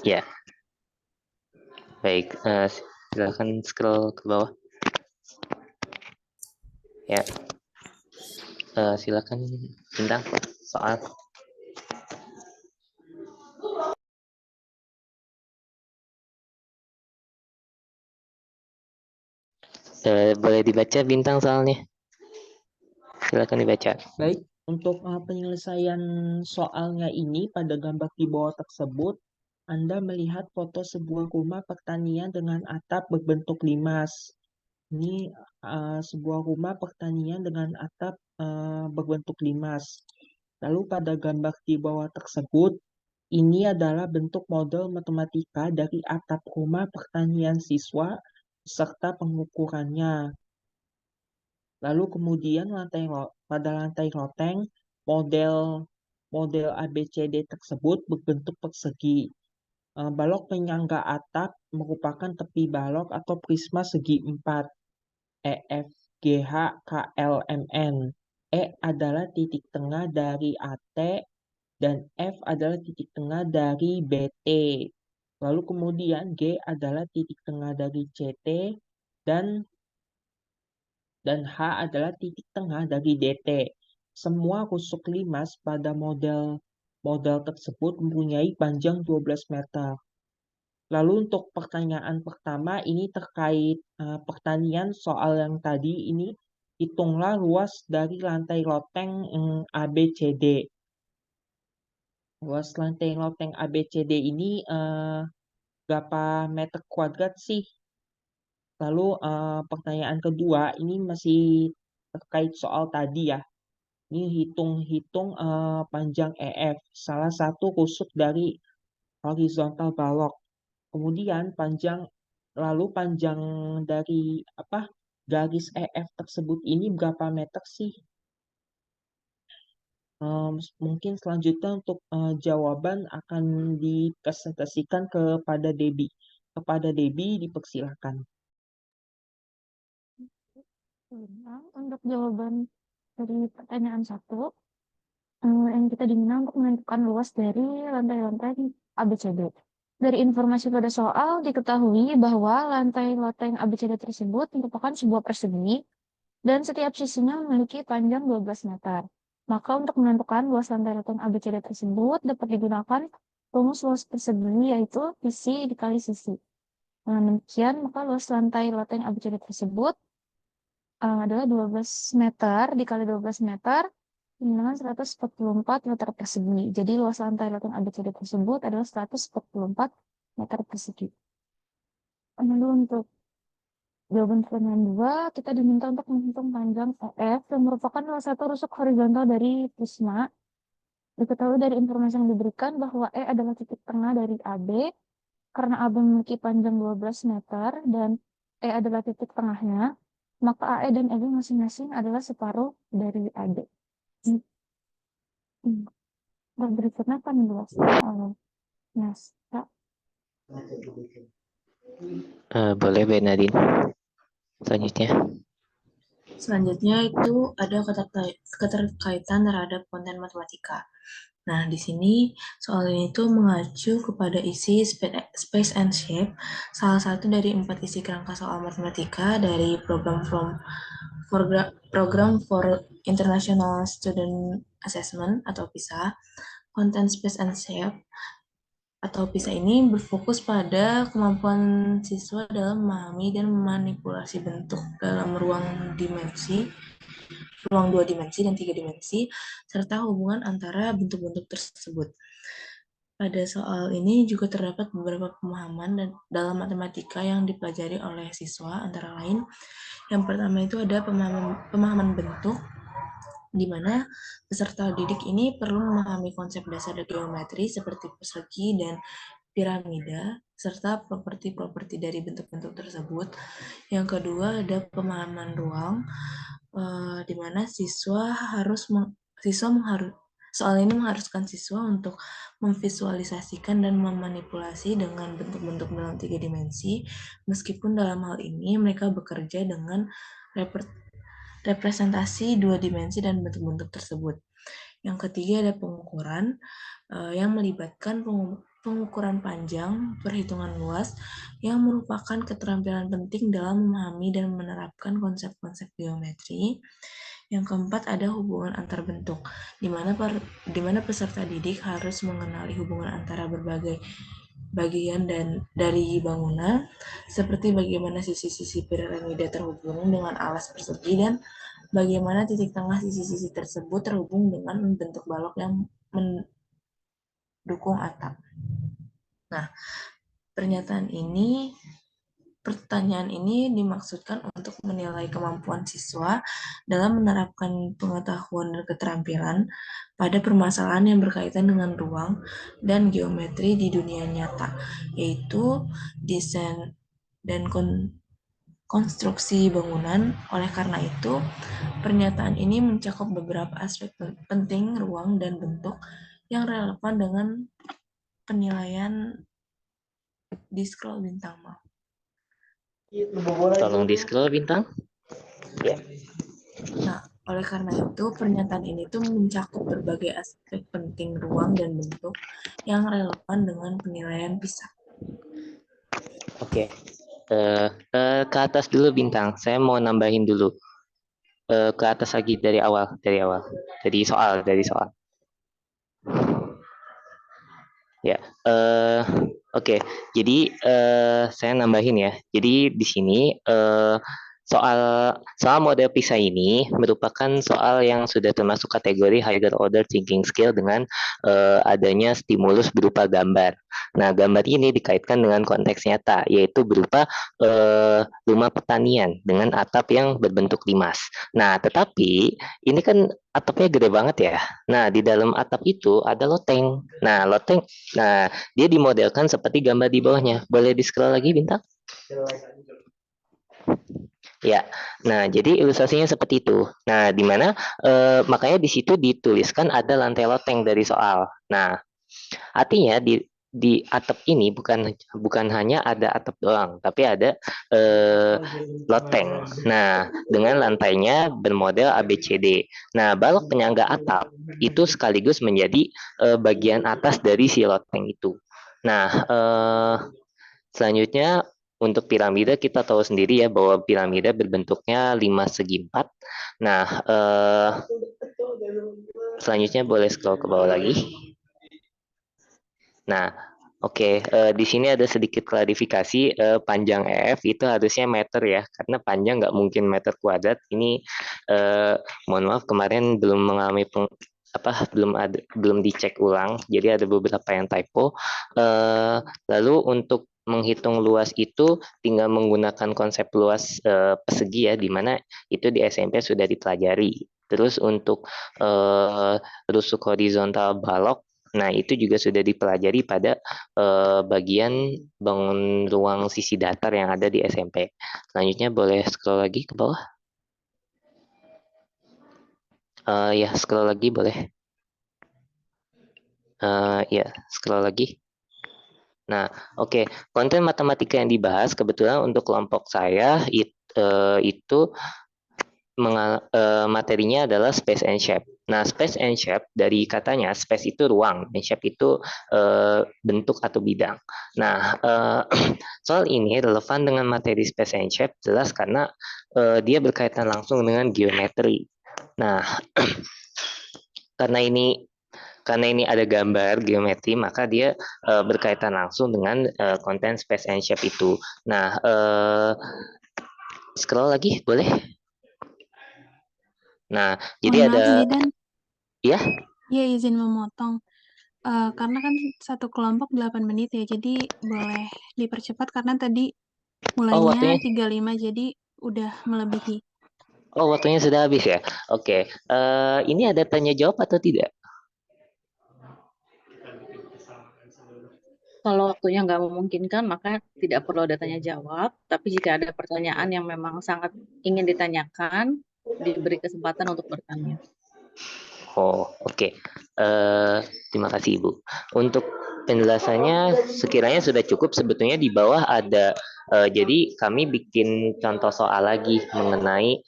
Ya, baik. Silakan scroll ke bawah. Ya, silakan Bintang soal. Boleh dibaca Bintang soalnya. Silakan dibaca. Baik, untuk penyelesaian soalnya ini pada gambar di bawah tersebut, Anda melihat foto sebuah rumah pertanian dengan atap berbentuk limas. Ini sebuah rumah pertanian dengan atap berbentuk limas. Lalu pada gambar di bawah tersebut, ini adalah bentuk model matematika dari atap rumah pertanian siswa serta pengukurannya. Lalu kemudian pada lantai loteng, model model ABCD tersebut berbentuk persegi. Balok penyangga atap merupakan tepi balok atau prisma segi 4. EF, GH, KLMN. E adalah titik tengah dari AT dan F adalah titik tengah dari BT. Lalu kemudian G adalah titik tengah dari CT dan H adalah titik tengah dari DT. Semua rusuk limas pada model tersebut mempunyai panjang 12 meter. Lalu untuk pertanyaan pertama ini terkait pertanian soal yang tadi ini, hitunglah luas dari lantai loteng ABCD. Luas lantai loteng ABCD ini berapa meter kuadrat sih? Lalu pertanyaan kedua ini masih terkait soal tadi ya. Ini hitung-hitung panjang EF, salah satu rusuk dari horizontal balok. Kemudian panjang dari garis EF tersebut ini berapa meter sih? Mungkin selanjutnya untuk jawaban akan dipresentasikan kepada Debbie. Kepada Debbie dipersilakan. Untuk jawaban dari pertanyaan 1, yang kita diminta untuk menentukan luas dari lantai-lantai ABCD. Dari informasi pada soal diketahui bahwa lantai loteng ABCD tersebut merupakan sebuah persegi dan setiap sisinya memiliki panjang 12 meter. Maka untuk menentukan luas lantai loteng ABCD tersebut dapat digunakan rumus luas persegi yaitu sisi dikali sisi. Dengan demikian, maka luas lantai loteng ABCD tersebut adalah 12 meter dikali 12 meter dengan 144 meter persegi. Jadi luas lantai loteng ABCD tersebut adalah 144 meter persegi. Lalu untuk jawaban pertanyaan 2, kita diminta untuk menghitung panjang EF yang merupakan salah satu rusuk horizontal dari prisma. Diketahui dari informasi yang diberikan bahwa E adalah titik tengah dari AB, karena AB memiliki panjang 12 meter dan E adalah titik tengahnya, maka AE dan EB masing-masing adalah separuh dari AD. Berikutnya akan dijelaskan oleh Nasta. Boleh Ben Nadine. Selanjutnya itu ada keterkaitan terhadap konten matematika. Nah, di sini soal ini tuh mengacu kepada isi Space and Shape, salah satu dari 4 isi kerangka soal matematika dari program for International Student Assessment atau PISA. Konten Space and Shape atau PISA ini berfokus pada kemampuan siswa dalam memahami dan memanipulasi bentuk dalam ruang 2 dimensi dan 3 dimensi, serta hubungan antara bentuk-bentuk tersebut. Pada soal ini juga terdapat beberapa pemahaman dalam matematika yang dipelajari oleh siswa, antara lain yang pertama itu ada pemahaman bentuk, di mana peserta didik ini perlu memahami konsep dasar geometri seperti persegi dan piramida, serta properti-properti dari bentuk-bentuk tersebut. Yang kedua ada pemahaman ruang, di mana soal ini mengharuskan siswa untuk memvisualisasikan dan memanipulasi dengan bentuk-bentuk dalam 3 dimensi, meskipun dalam hal ini mereka bekerja dengan representasi 2 dimensi dan bentuk-bentuk tersebut. Yang ketiga ada pengukuran yang melibatkan pengukuran panjang, perhitungan luas, yang merupakan keterampilan penting dalam memahami dan menerapkan konsep-konsep geometri. Yang keempat ada hubungan antar bentuk, di mana peserta didik harus mengenali hubungan antara berbagai bagian dari bangunan, seperti bagaimana sisi-sisi piramida terhubung dengan alas persegi dan bagaimana titik tengah sisi-sisi tersebut terhubung dengan bentuk balok yang mendukung atap. Nah, pertanyaan ini dimaksudkan untuk menilai kemampuan siswa dalam menerapkan pengetahuan dan keterampilan pada permasalahan yang berkaitan dengan ruang dan geometri di dunia nyata, yaitu desain dan konstruksi bangunan. Oleh karena itu, pernyataan ini mencakup beberapa aspek penting ruang dan bentuk yang relevan dengan penilaian di scroll bintang. Tolong di scroll bintang. Ya. Nah, oleh karena itu, pernyataan ini tuh mencakup berbagai aspek penting ruang dan bentuk yang relevan dengan penilaian PISA. Oke. Ke atas dulu bintang. Saya mau nambahin dulu. Ke atas lagi dari awal. Dari soal. Ya, oke. Jadi saya nambahin ya. Jadi di sini soal model PISA ini merupakan soal yang sudah termasuk kategori higher order thinking skill dengan adanya stimulus berupa gambar. Nah, gambar ini dikaitkan dengan konteks nyata, yaitu berupa rumah pertanian dengan atap yang berbentuk limas. Nah, tetapi ini kan atapnya gede banget ya. Nah, di dalam atap itu ada loteng. Nah, dia dimodelkan seperti gambar di bawahnya. Boleh di-scroll lagi, Bintang? Ya, nah jadi ilustrasinya seperti itu. Nah, di mana makanya di situ dituliskan ada lantai loteng dari soal. Nah, artinya di atap ini bukan hanya ada atap doang, tapi ada loteng. Nah, dengan lantainya bermodel ABCD. Nah, balok penyangga atap itu sekaligus menjadi bagian atas dari si loteng itu. Nah, selanjutnya untuk piramida kita tahu sendiri ya bahwa piramida berbentuknya 5 segi 4. Nah, selanjutnya boleh scroll ke bawah lagi. Nah, oke, di sini ada sedikit klarifikasi, panjang EF itu harusnya meter ya, karena panjang nggak mungkin meter kuadrat. Ini mohon maaf kemarin belum mengalami belum dicek ulang, jadi ada beberapa yang typo. Lalu untuk menghitung luas itu tinggal menggunakan konsep luas persegi ya, di mana itu di SMP sudah dipelajari. Terus untuk rusuk horizontal balok, nah itu juga sudah dipelajari pada bagian bangun ruang sisi datar yang ada di SMP. Selanjutnya boleh scroll lagi ke bawah. Ya, scroll lagi boleh. Ya, scroll lagi. Nah, oke. Konten matematika yang dibahas kebetulan untuk kelompok saya itu materinya adalah space and shape. Nah, space and shape dari katanya space itu ruang, and shape itu bentuk atau bidang. Nah, soal ini relevan dengan materi space and shape jelas karena dia berkaitan langsung dengan geometri. Nah, karena ini ada gambar geometri, maka dia berkaitan langsung dengan konten space and shape itu. Nah, scroll lagi boleh? Nah, jadi Mohon maaf, ada Zidan. ya? Iya, izin memotong. Karena kan satu kelompok 8 menit ya, jadi boleh dipercepat karena tadi mulainya 35, jadi udah melebihi. Oh, waktunya sudah habis ya? Oke. Ini ada tanya jawab atau tidak? Kalau waktunya nggak memungkinkan, maka tidak perlu ada tanya jawab. Tapi jika ada pertanyaan yang memang sangat ingin ditanyakan, diberi kesempatan untuk bertanya. Oh, oke. Terima kasih, Ibu. Untuk penjelasannya sekiranya sudah cukup. Sebetulnya di bawah ada, jadi kami bikin contoh soal lagi mengenai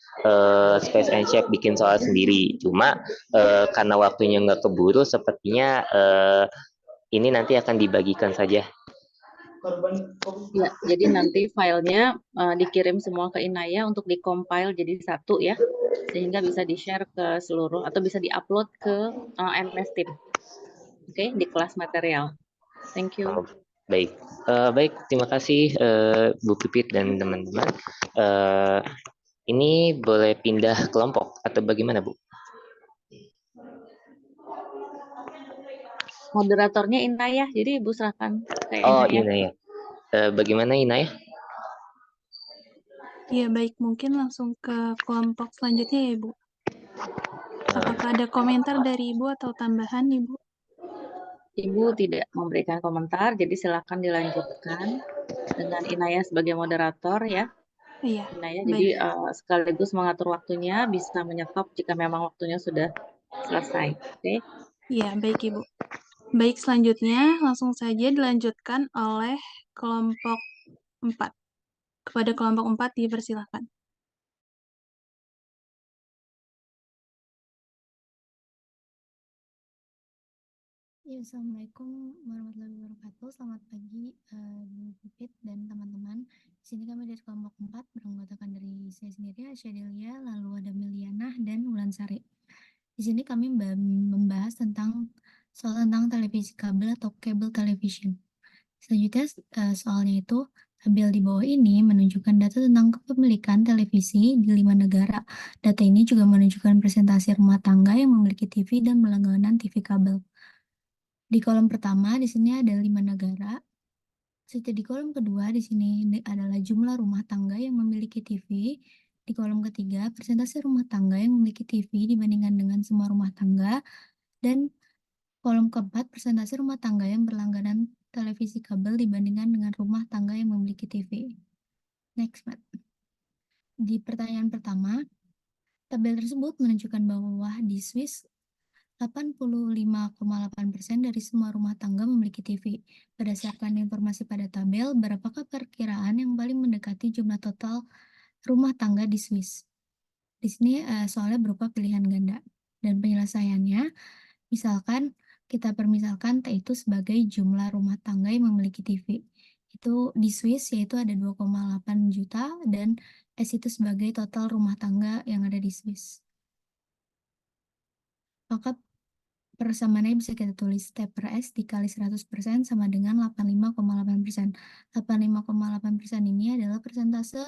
space and shape, bikin soal sendiri. Cuma karena waktunya nggak keburu, sepertinya ini nanti akan dibagikan saja. Ya, jadi nanti filenya dikirim semua ke Inaya untuk dikompil jadi satu ya, sehingga bisa di-share ke seluruh atau bisa di-upload ke MS Team. Oke, di kelas material. Thank you. Oh, baik, baik. Terima kasih Bu Pipit dan teman-teman. Ini boleh pindah kelompok atau bagaimana, Bu? Moderatornya Inaya, jadi Ibu serahkan ke Oh, Inaya. Inaya. Bagaimana Inaya? Ya, baik. Mungkin langsung ke kelompok selanjutnya ya, Ibu. Apakah ada komentar dari Ibu atau tambahan, Ibu? Ibu tidak memberikan komentar, jadi silakan dilanjutkan dengan Inaya sebagai moderator ya. Iya, Inaya, baik. jadi sekaligus mengatur waktunya, bisa menyetop jika memang waktunya sudah selesai. Oke? Iya, baik Ibu. Baik, selanjutnya langsung saja dilanjutkan oleh kelompok 4. Kepada kelompok 4 dipersilakan. Ya, Assalamualaikum warahmatullahi wabarakatuh. Selamat pagi, Bu Pipit dan teman-teman. Di sini kami dari kelompok 4 beranggotakan dari saya sendiri, Asya Delia, lalu ada Meliana dan Wulansari. Di sini kami membahas tentang televisi kabel atau cable television. Selanjutnya soalnya itu tabel di bawah ini menunjukkan data tentang kepemilikan televisi di 5 negara. Data ini juga menunjukkan presentasi rumah tangga yang memiliki TV dan berlangganan TV kabel. Di kolom pertama di sini ada 5 negara. Setelah di kolom kedua di sini adalah jumlah rumah tangga yang memiliki TV. Di kolom ketiga persentase rumah tangga yang memiliki TV dibandingkan dengan semua rumah tangga. Dan kolom keempat persentase rumah tangga yang berlangganan televisi kabel dibandingkan dengan rumah tangga yang memiliki TV. Next, Mat. Di pertanyaan pertama, tabel tersebut menunjukkan bahwa di Swiss 85,8% dari semua rumah tangga memiliki TV. Berdasarkan informasi pada tabel, berapakah perkiraan yang paling mendekati jumlah total rumah tangga di Swiss? Di sini soalnya berupa pilihan ganda. Dan penyelesaiannya, misalkan kita permisalkan T itu sebagai jumlah rumah tangga yang memiliki TV. Itu di Swiss yaitu ada 2,8 juta dan S itu sebagai total rumah tangga yang ada di Swiss. Maka persamaannya bisa kita tulis T per S dikali 100% sama dengan 85,8%. 85,8% ini adalah persentase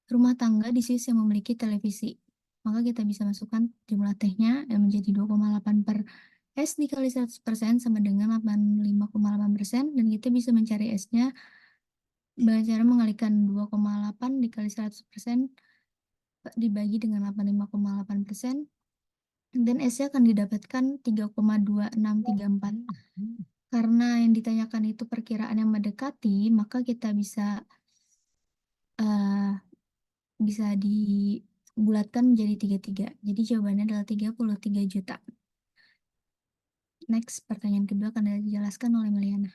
rumah tangga di Swiss yang memiliki televisi. Maka kita bisa masukkan jumlah T-nya yang menjadi 2,8 per S dikali 100% sama dengan 85,8%. Dan kita bisa mencari S-nya dengan cara mengalihkan 2,8 dikali 100% dibagi dengan 85,8%. Dan S-nya akan didapatkan 3,2634. Karena yang ditanyakan itu perkiraan yang mendekati, maka kita bisa dibulatkan menjadi 33. Jadi jawabannya adalah 33 juta. Next, pertanyaan kedua akan dijelaskan oleh Meliana.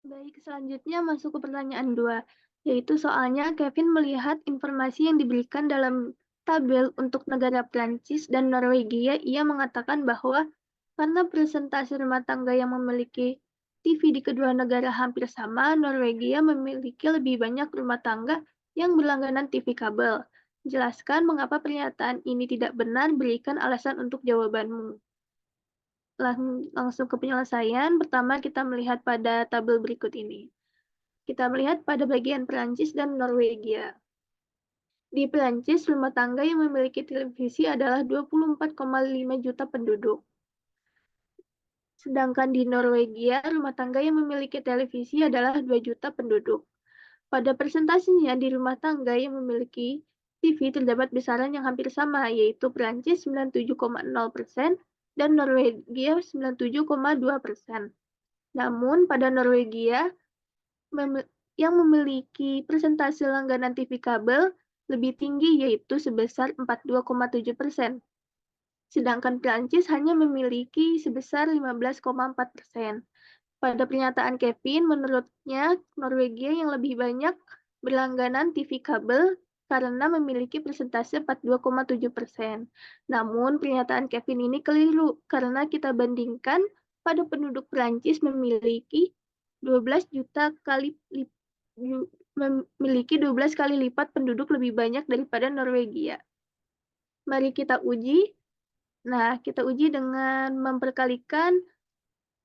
Baik, selanjutnya masuk ke pertanyaan 2, yaitu soalnya Kevin melihat informasi yang diberikan dalam tabel untuk negara Prancis dan Norwegia. Ia mengatakan bahwa karena presentasi rumah tangga yang memiliki TV di kedua negara hampir sama, Norwegia memiliki lebih banyak rumah tangga yang berlangganan TV kabel. Jelaskan mengapa pernyataan ini tidak benar, berikan alasan untuk jawabanmu. Langsung ke penyelesaian. Pertama, kita melihat pada tabel berikut ini. Kita melihat pada bagian Perancis dan Norwegia. Di Perancis, rumah tangga yang memiliki televisi adalah 24,5 juta penduduk. Sedangkan di Norwegia, rumah tangga yang memiliki televisi adalah 2 juta penduduk. Pada presentasinya di rumah tangga yang memiliki TV terdapat besaran yang hampir sama, yaitu Perancis 97,0% dan Norwegia 97,2%. Namun pada Norwegia yang memiliki persentase langganan TV kabel lebih tinggi, yaitu sebesar 42,7%. Sedangkan Prancis hanya memiliki sebesar 15,4%. Pada pernyataan Kevin, menurutnya Norwegia yang lebih banyak berlangganan TV kabel karena memiliki persentase 42,7%. Namun pernyataan Kevin ini keliru karena kita bandingkan pada penduduk Prancis memiliki 12 juta kali memiliki 12 kali lipat penduduk lebih banyak daripada Norwegia. Mari kita uji. Nah, kita uji dengan memperkalikan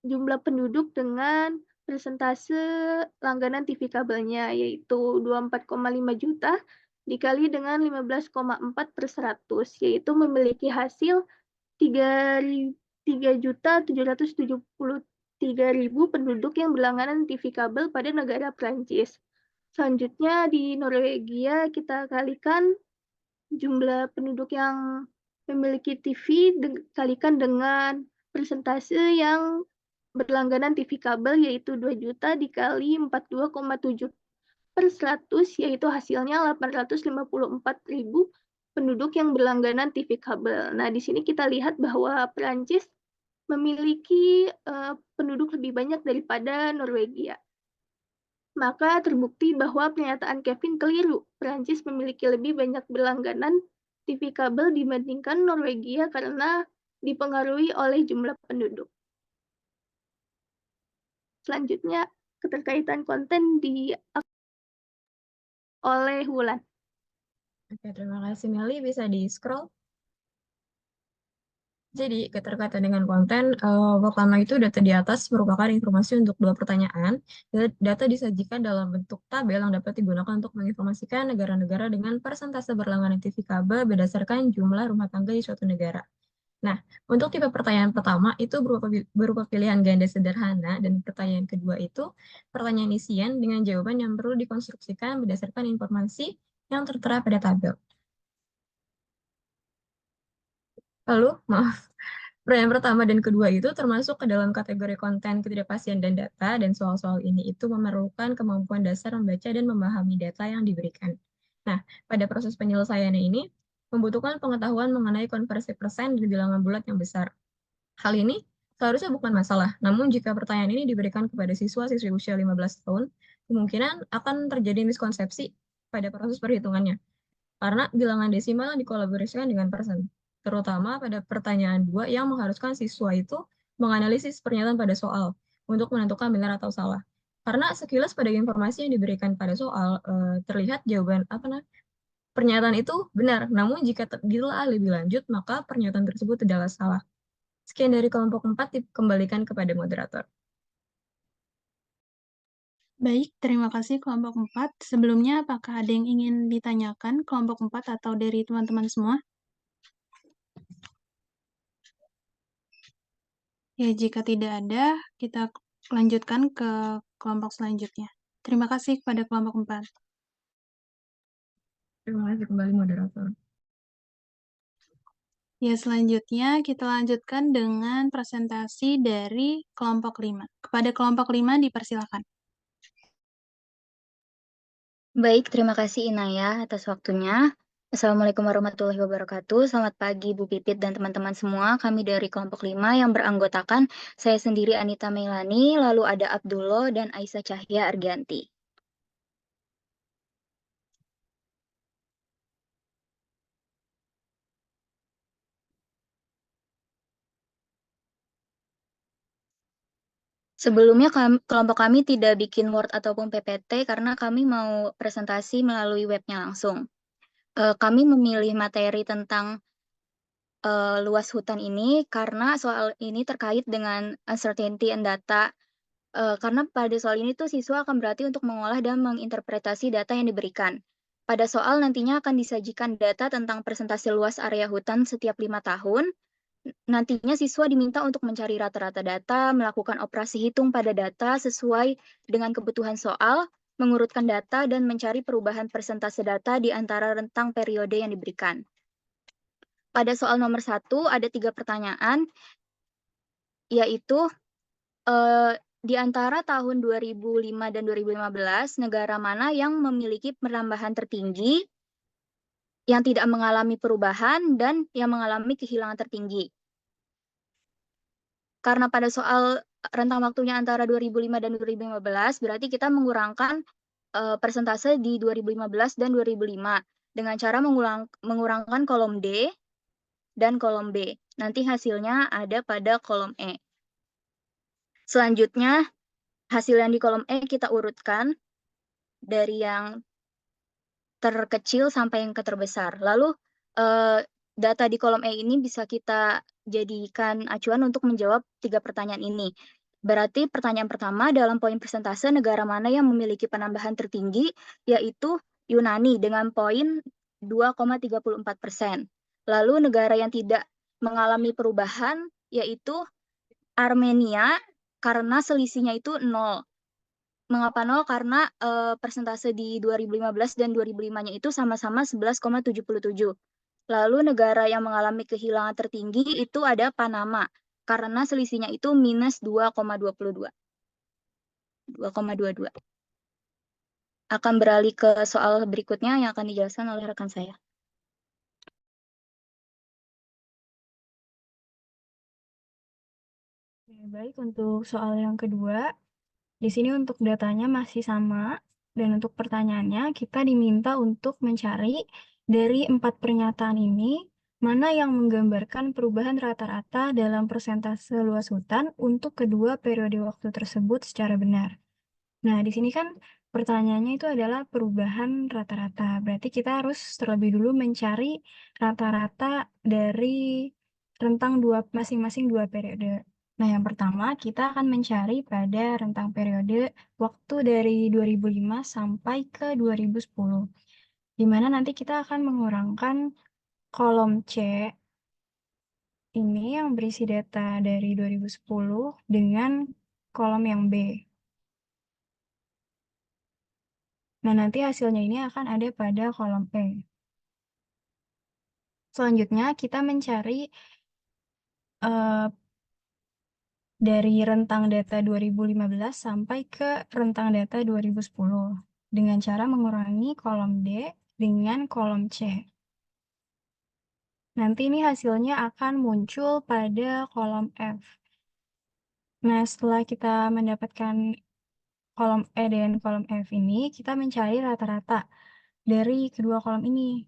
jumlah penduduk dengan persentase langganan TV kabelnya, yaitu 24,5 juta dikali dengan 15,4/100, yaitu memiliki hasil 3.773.000 penduduk yang berlangganan TV kabel pada negara Prancis. Selanjutnya di Norwegia kita kalikan jumlah penduduk yang memiliki TV dikalikan dengan persentase yang berlangganan TV kabel, yaitu 2 juta dikali 42,7/100, yaitu hasilnya 854.000 penduduk yang berlangganan TV kabel. Nah, di sini kita lihat bahwa Prancis memiliki penduduk lebih banyak daripada Norwegia. Maka terbukti bahwa pernyataan Kevin keliru. Prancis memiliki lebih banyak berlangganan TV kabel dibandingkan Norwegia karena dipengaruhi oleh jumlah penduduk. Selanjutnya, keterkaitan konten oleh Wulan. Oke, terima kasih Meli. Bisa di-scroll. Jadi, keterkaitan dengan konten, pertama itu data di atas merupakan informasi untuk 2 pertanyaan. Data disajikan dalam bentuk tabel yang dapat digunakan untuk menginformasikan negara-negara dengan persentase berlangganan TV kabel berdasarkan jumlah rumah tangga di suatu negara. Nah, untuk tipe pertanyaan pertama itu berupa pilihan ganda sederhana, dan pertanyaan kedua itu pertanyaan isian dengan jawaban yang perlu dikonstruksikan berdasarkan informasi yang tertera pada tabel. Lalu, maaf, pertanyaan pertama dan kedua itu termasuk ke dalam kategori konten ketidakpastian dan data, dan soal-soal ini itu memerlukan kemampuan dasar membaca dan memahami data yang diberikan. Nah, pada proses penyelesaiannya ini, membutuhkan pengetahuan mengenai konversi persen dan bilangan bulat yang besar. Hal ini seharusnya bukan masalah, namun jika pertanyaan ini diberikan kepada siswa-siswi usia 15 tahun, kemungkinan akan terjadi miskonsepsi pada proses perhitungannya, karena bilangan desimal dikolaborasikan dengan persen, terutama pada pertanyaan 2 yang mengharuskan siswa itu menganalisis pernyataan pada soal untuk menentukan benar atau salah. Karena sekilas pada informasi yang diberikan pada soal, terlihat jawaban pernyataan itu benar, namun jika ditelaah lebih lanjut, maka pernyataan tersebut adalah salah. Sekian dari kelompok 4, dikembalikan kepada moderator. Baik, terima kasih kelompok 4. Sebelumnya, apakah ada yang ingin ditanyakan kelompok 4 atau dari teman-teman semua? Ya, jika tidak ada, kita lanjutkan ke kelompok selanjutnya. Terima kasih kepada kelompok 4. Terima kasih kembali moderator. Ya, selanjutnya kita lanjutkan dengan presentasi dari kelompok 5. Kepada kelompok 5 dipersilakan. Baik, terima kasih Inaya atas waktunya. Assalamualaikum warahmatullahi wabarakatuh. Selamat pagi Bu Pipit dan teman-teman semua. Kami dari kelompok 5 yang beranggotakan saya sendiri Anita Meilani, lalu ada Abdullah dan Aisyah Cahya Argianti. Sebelumnya kelompok kami tidak bikin Word ataupun PPT karena kami mau presentasi melalui webnya langsung. Kami memilih materi tentang luas hutan ini karena soal ini terkait dengan uncertainty and data. Karena pada soal ini tuh siswa akan berarti untuk mengolah dan menginterpretasi data yang diberikan. Pada soal nantinya akan disajikan data tentang persentase luas area hutan setiap 5 tahun. Nantinya siswa diminta untuk mencari rata-rata data, melakukan operasi hitung pada data sesuai dengan kebutuhan soal, mengurutkan data, dan mencari perubahan persentase data di antara rentang periode yang diberikan. Pada soal nomor 1 ada 3 pertanyaan, yaitu di antara tahun 2005 dan 2015, negara mana yang memiliki penambahan tertinggi, yang tidak mengalami perubahan, dan yang mengalami kehilangan tertinggi. Karena pada soal rentang waktunya antara 2005 dan 2015, berarti kita mengurangkan persentase di 2015 dan 2005 dengan cara mengurangkan kolom D dan kolom B. Nanti hasilnya ada pada kolom E. Selanjutnya, hasil yang di kolom E kita urutkan dari yang terkecil sampai yang terbesar. Lalu data di kolom E ini bisa kita jadikan acuan untuk menjawab 3 pertanyaan ini. Berarti pertanyaan pertama dalam poin persentase negara mana yang memiliki penambahan tertinggi, yaitu Yunani dengan poin 2,34%. Lalu negara yang tidak mengalami perubahan yaitu Armenia karena selisihnya itu 0. Mengapa 0? Karena persentase di 2015 dan 2005-nya itu sama-sama 11,77. Lalu negara yang mengalami kehilangan tertinggi itu ada Panama karena selisihnya itu minus 2,22. Akan beralih ke soal berikutnya yang akan dijelaskan oleh rekan saya. Baik, untuk soal yang kedua, di sini untuk datanya masih sama, dan untuk pertanyaannya kita diminta untuk mencari dari 4 pernyataan ini, mana yang menggambarkan perubahan rata-rata dalam persentase luas hutan untuk kedua periode waktu tersebut secara benar. Nah, di sini kan pertanyaannya itu adalah perubahan rata-rata. Berarti kita harus terlebih dulu mencari rata-rata dari rentang masing-masing 2 periode. Nah, yang pertama kita akan mencari pada rentang periode waktu dari 2005 sampai ke 2010. Di mana nanti kita akan mengurangkan kolom C ini yang berisi data dari 2010 dengan kolom yang B. Nah, nanti hasilnya ini akan ada pada kolom E. Selanjutnya, kita mencari dari rentang data 2015 sampai ke rentang data 2010 dengan cara mengurangi kolom D dengan kolom C. Nanti ini hasilnya akan muncul pada kolom F. Nah, setelah kita mendapatkan kolom E dan kolom F ini, kita mencari rata-rata dari kedua kolom ini.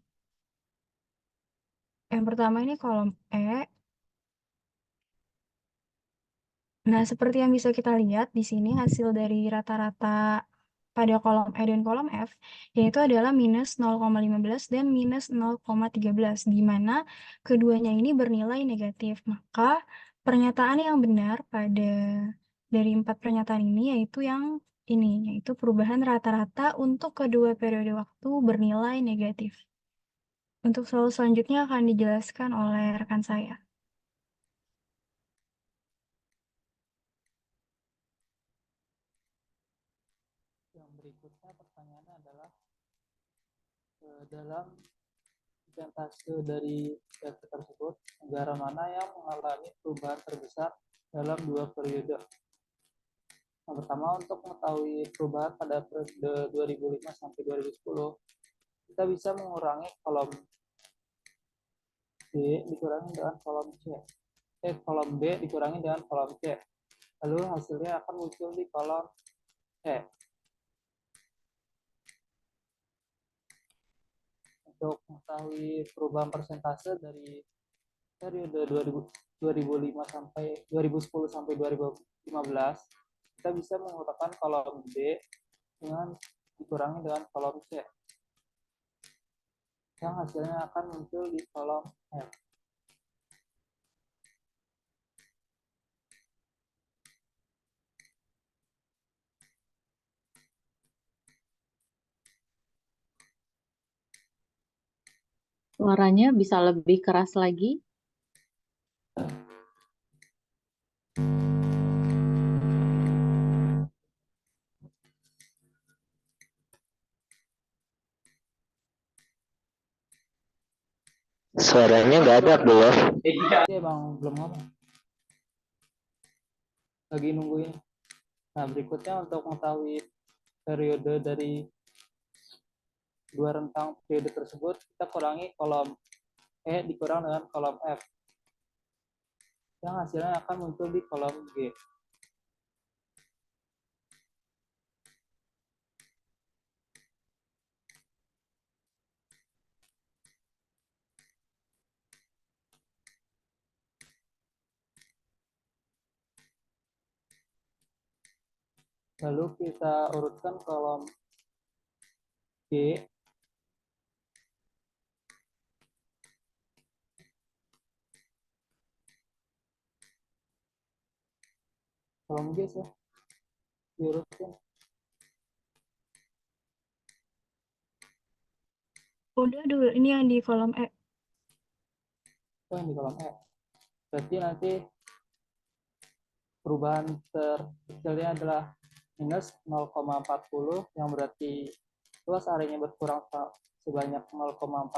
Yang pertama ini kolom E. Nah, seperti yang bisa kita lihat di sini hasil dari rata-rata pada kolom E dan kolom F, yaitu adalah minus 0,15 dan minus 0,13, di mana keduanya ini bernilai negatif. Maka pernyataan yang benar dari 4 pernyataan ini yaitu yang ini, yaitu perubahan rata-rata untuk kedua periode waktu bernilai negatif. Untuk soal selanjutnya akan dijelaskan oleh rekan saya. Yang berikutnya pertanyaannya adalah dalam persentase dari data tersebut, negara mana yang mengalami perubahan terbesar dalam 2 periode? Yang pertama, untuk mengetahui perubahan pada periode 2005 sampai 2010, kita bisa mengurangi kolom B dikurangi dengan kolom C. Kolom B dikurangi dengan kolom C. Lalu hasilnya akan muncul di kolom E. Untuk mengetahui perubahan persentase dari periode 2005 sampai 2010 sampai 2015, kita bisa menggunakan kolom B dengan dikurangi dengan kolom C, yang hasilnya akan muncul di kolom F. Suaranya bisa lebih keras lagi. Suaranya nggak ada, belum. Dia bang belum ngomong. Lagi nungguin. Nah, berikutnya untuk mengetahui periode dari 2 rentang periode tersebut, kita kurangi kolom E dikurang dengan kolom F, yang hasilnya akan muncul di kolom G. Lalu kita urutkan kolom G. Kolom G ya, diurutkan. Udah dulu, ini yang di kolom E. Oh, yang di kolom E. Berarti nanti perubahan terkecilnya adalah minus 0,40, yang berarti luas areanya berkurang sebanyak 0,40,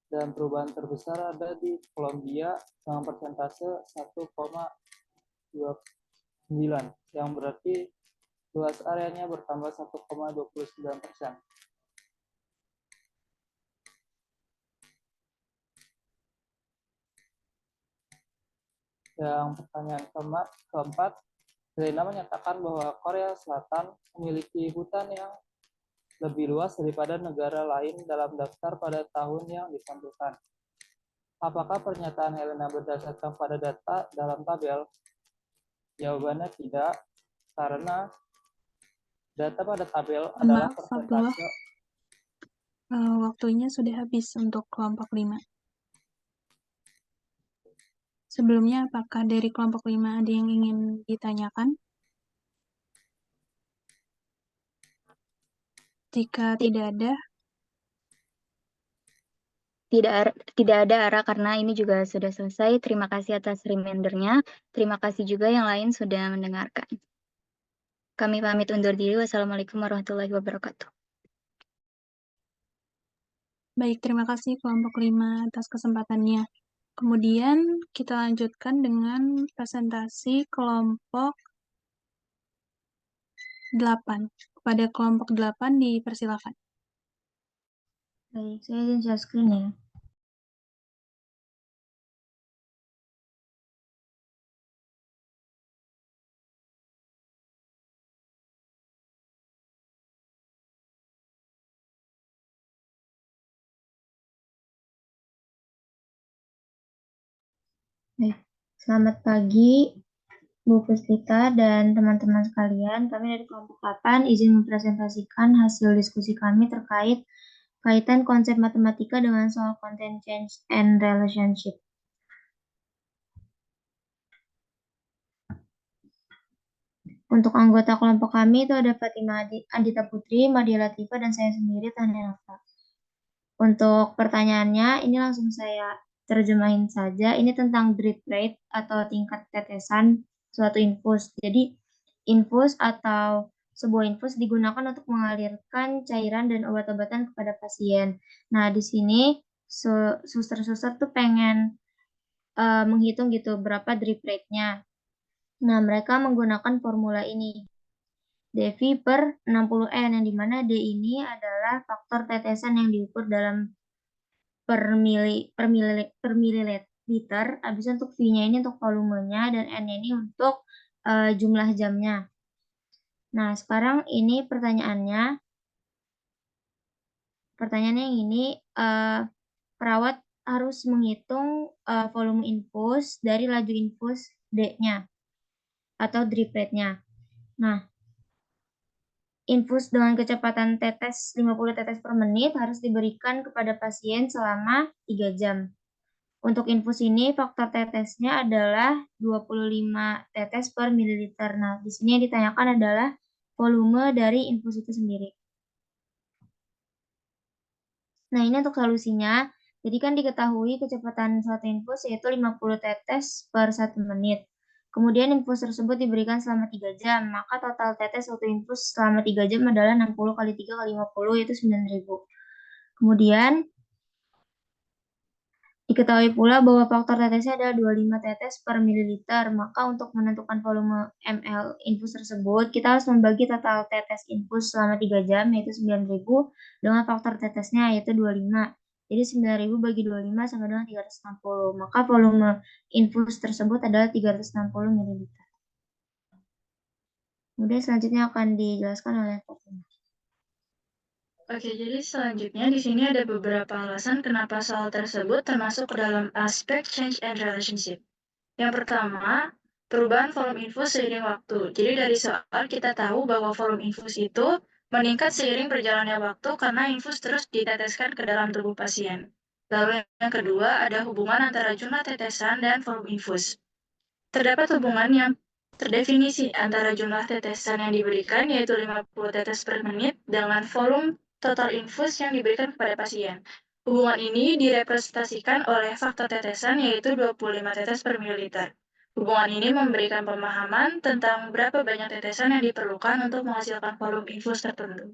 dan perubahan terbesar ada di Kolombia dengan persentase 1,29, yang berarti luas areanya bertambah 1,29%. Yang pertanyaan keempat, Zelena menyatakan bahwa Korea Selatan memiliki hutan yang lebih luas daripada negara lain dalam daftar pada tahun yang ditampilkan. Apakah pernyataan Helena berdasarkan pada data dalam tabel? Jawabannya tidak, karena data pada tabel adalah Maaf, Abdullah. persentase. Waktunya sudah habis untuk kelompok 5. Sebelumnya, apakah dari kelompok 5 ada yang ingin ditanyakan? Jika tidak ada, Tidak ada Ara, karena ini juga sudah selesai. Terima kasih atas remindernya. Terima kasih juga yang lain sudah mendengarkan. Kami pamit undur diri. Wassalamualaikum warahmatullahi wabarakatuh. baik, terima kasih kelompok 5 atas kesempatannya. Kemudian kita lanjutkan dengan presentasi kelompok 8. Kepada kelompok 8 dipersilakan. Baik, saya izin share screen ya. Baik, selamat pagi Bu Puspita dan teman-teman sekalian. Kami dari kelompok 8 izin mempresentasikan hasil diskusi kami terkait kaitan konsep matematika dengan soal content change and relationship. Untuk anggota kelompok kami itu ada Fatima Andita Putri, Madia Latifa, dan saya sendiri, Tania Nafa. Untuk pertanyaannya, ini langsung saya terjemahin saja. Ini tentang drip rate atau tingkat tetesan suatu infus. Jadi, infus atau sebuah infus digunakan untuk mengalirkan cairan dan obat-obatan kepada pasien. Nah, di sini suster-suster tuh pengen menghitung gitu berapa drip rate-nya. Nah, mereka menggunakan formula ini. dV per 60N, yang dimana D ini adalah faktor tetesan yang diukur dalam per mililiter. Habis untuk V-nya ini untuk volumenya, dan N ini untuk jumlah jamnya. Nah, sekarang ini pertanyaannya. Pertanyaannya yang ini, perawat harus menghitung volume infus dari laju infus D-nya atau drip rate-nya. Nah, infus dengan kecepatan tetes 50 tetes per menit harus diberikan kepada pasien selama 3 jam. Untuk infus ini faktor tetesnya adalah 25 tetes per mililiter. Nah, di sini yang ditanyakan adalah volume dari infus itu sendiri. Nah, ini untuk solusinya. Jadi kan diketahui kecepatan suatu infus yaitu 50 tetes per 1 menit. Kemudian infus tersebut diberikan selama 3 jam, maka total tetes suatu infus selama 3 jam adalah 60 kali 3 kali 50, yaitu 9.000. Kemudian diketahui pula bahwa faktor tetesnya adalah 25 tetes per mililiter, maka untuk menentukan volume ml infus tersebut, kita harus membagi total tetes infus selama 3 jam, yaitu 9.000, dengan faktor tetesnya, yaitu 25. Jadi 9.000 bagi 25 sama dengan 360, maka volume infus tersebut adalah 360 ml. Kemudian selanjutnya akan dijelaskan oleh Fatima. Oke, jadi selanjutnya di sini ada beberapa alasan kenapa soal tersebut termasuk ke dalam aspek change and relationship. Yang pertama, perubahan volume infus seiring waktu. Jadi dari soal kita tahu bahwa volume infus itu meningkat seiring berjalannya waktu karena infus terus diteteskan ke dalam tubuh pasien. Lalu yang kedua ada hubungan antara jumlah tetesan dan volume infus. Terdapat hubungan yang terdefinisi antara jumlah tetesan yang diberikan, yaitu 50 tetes per menit, dengan volume total infus yang diberikan kepada pasien. Hubungan ini direpresentasikan oleh faktor tetesan, yaitu 25 tetes per mililiter. Hubungan ini memberikan pemahaman tentang berapa banyak tetesan yang diperlukan untuk menghasilkan volume infus tertentu.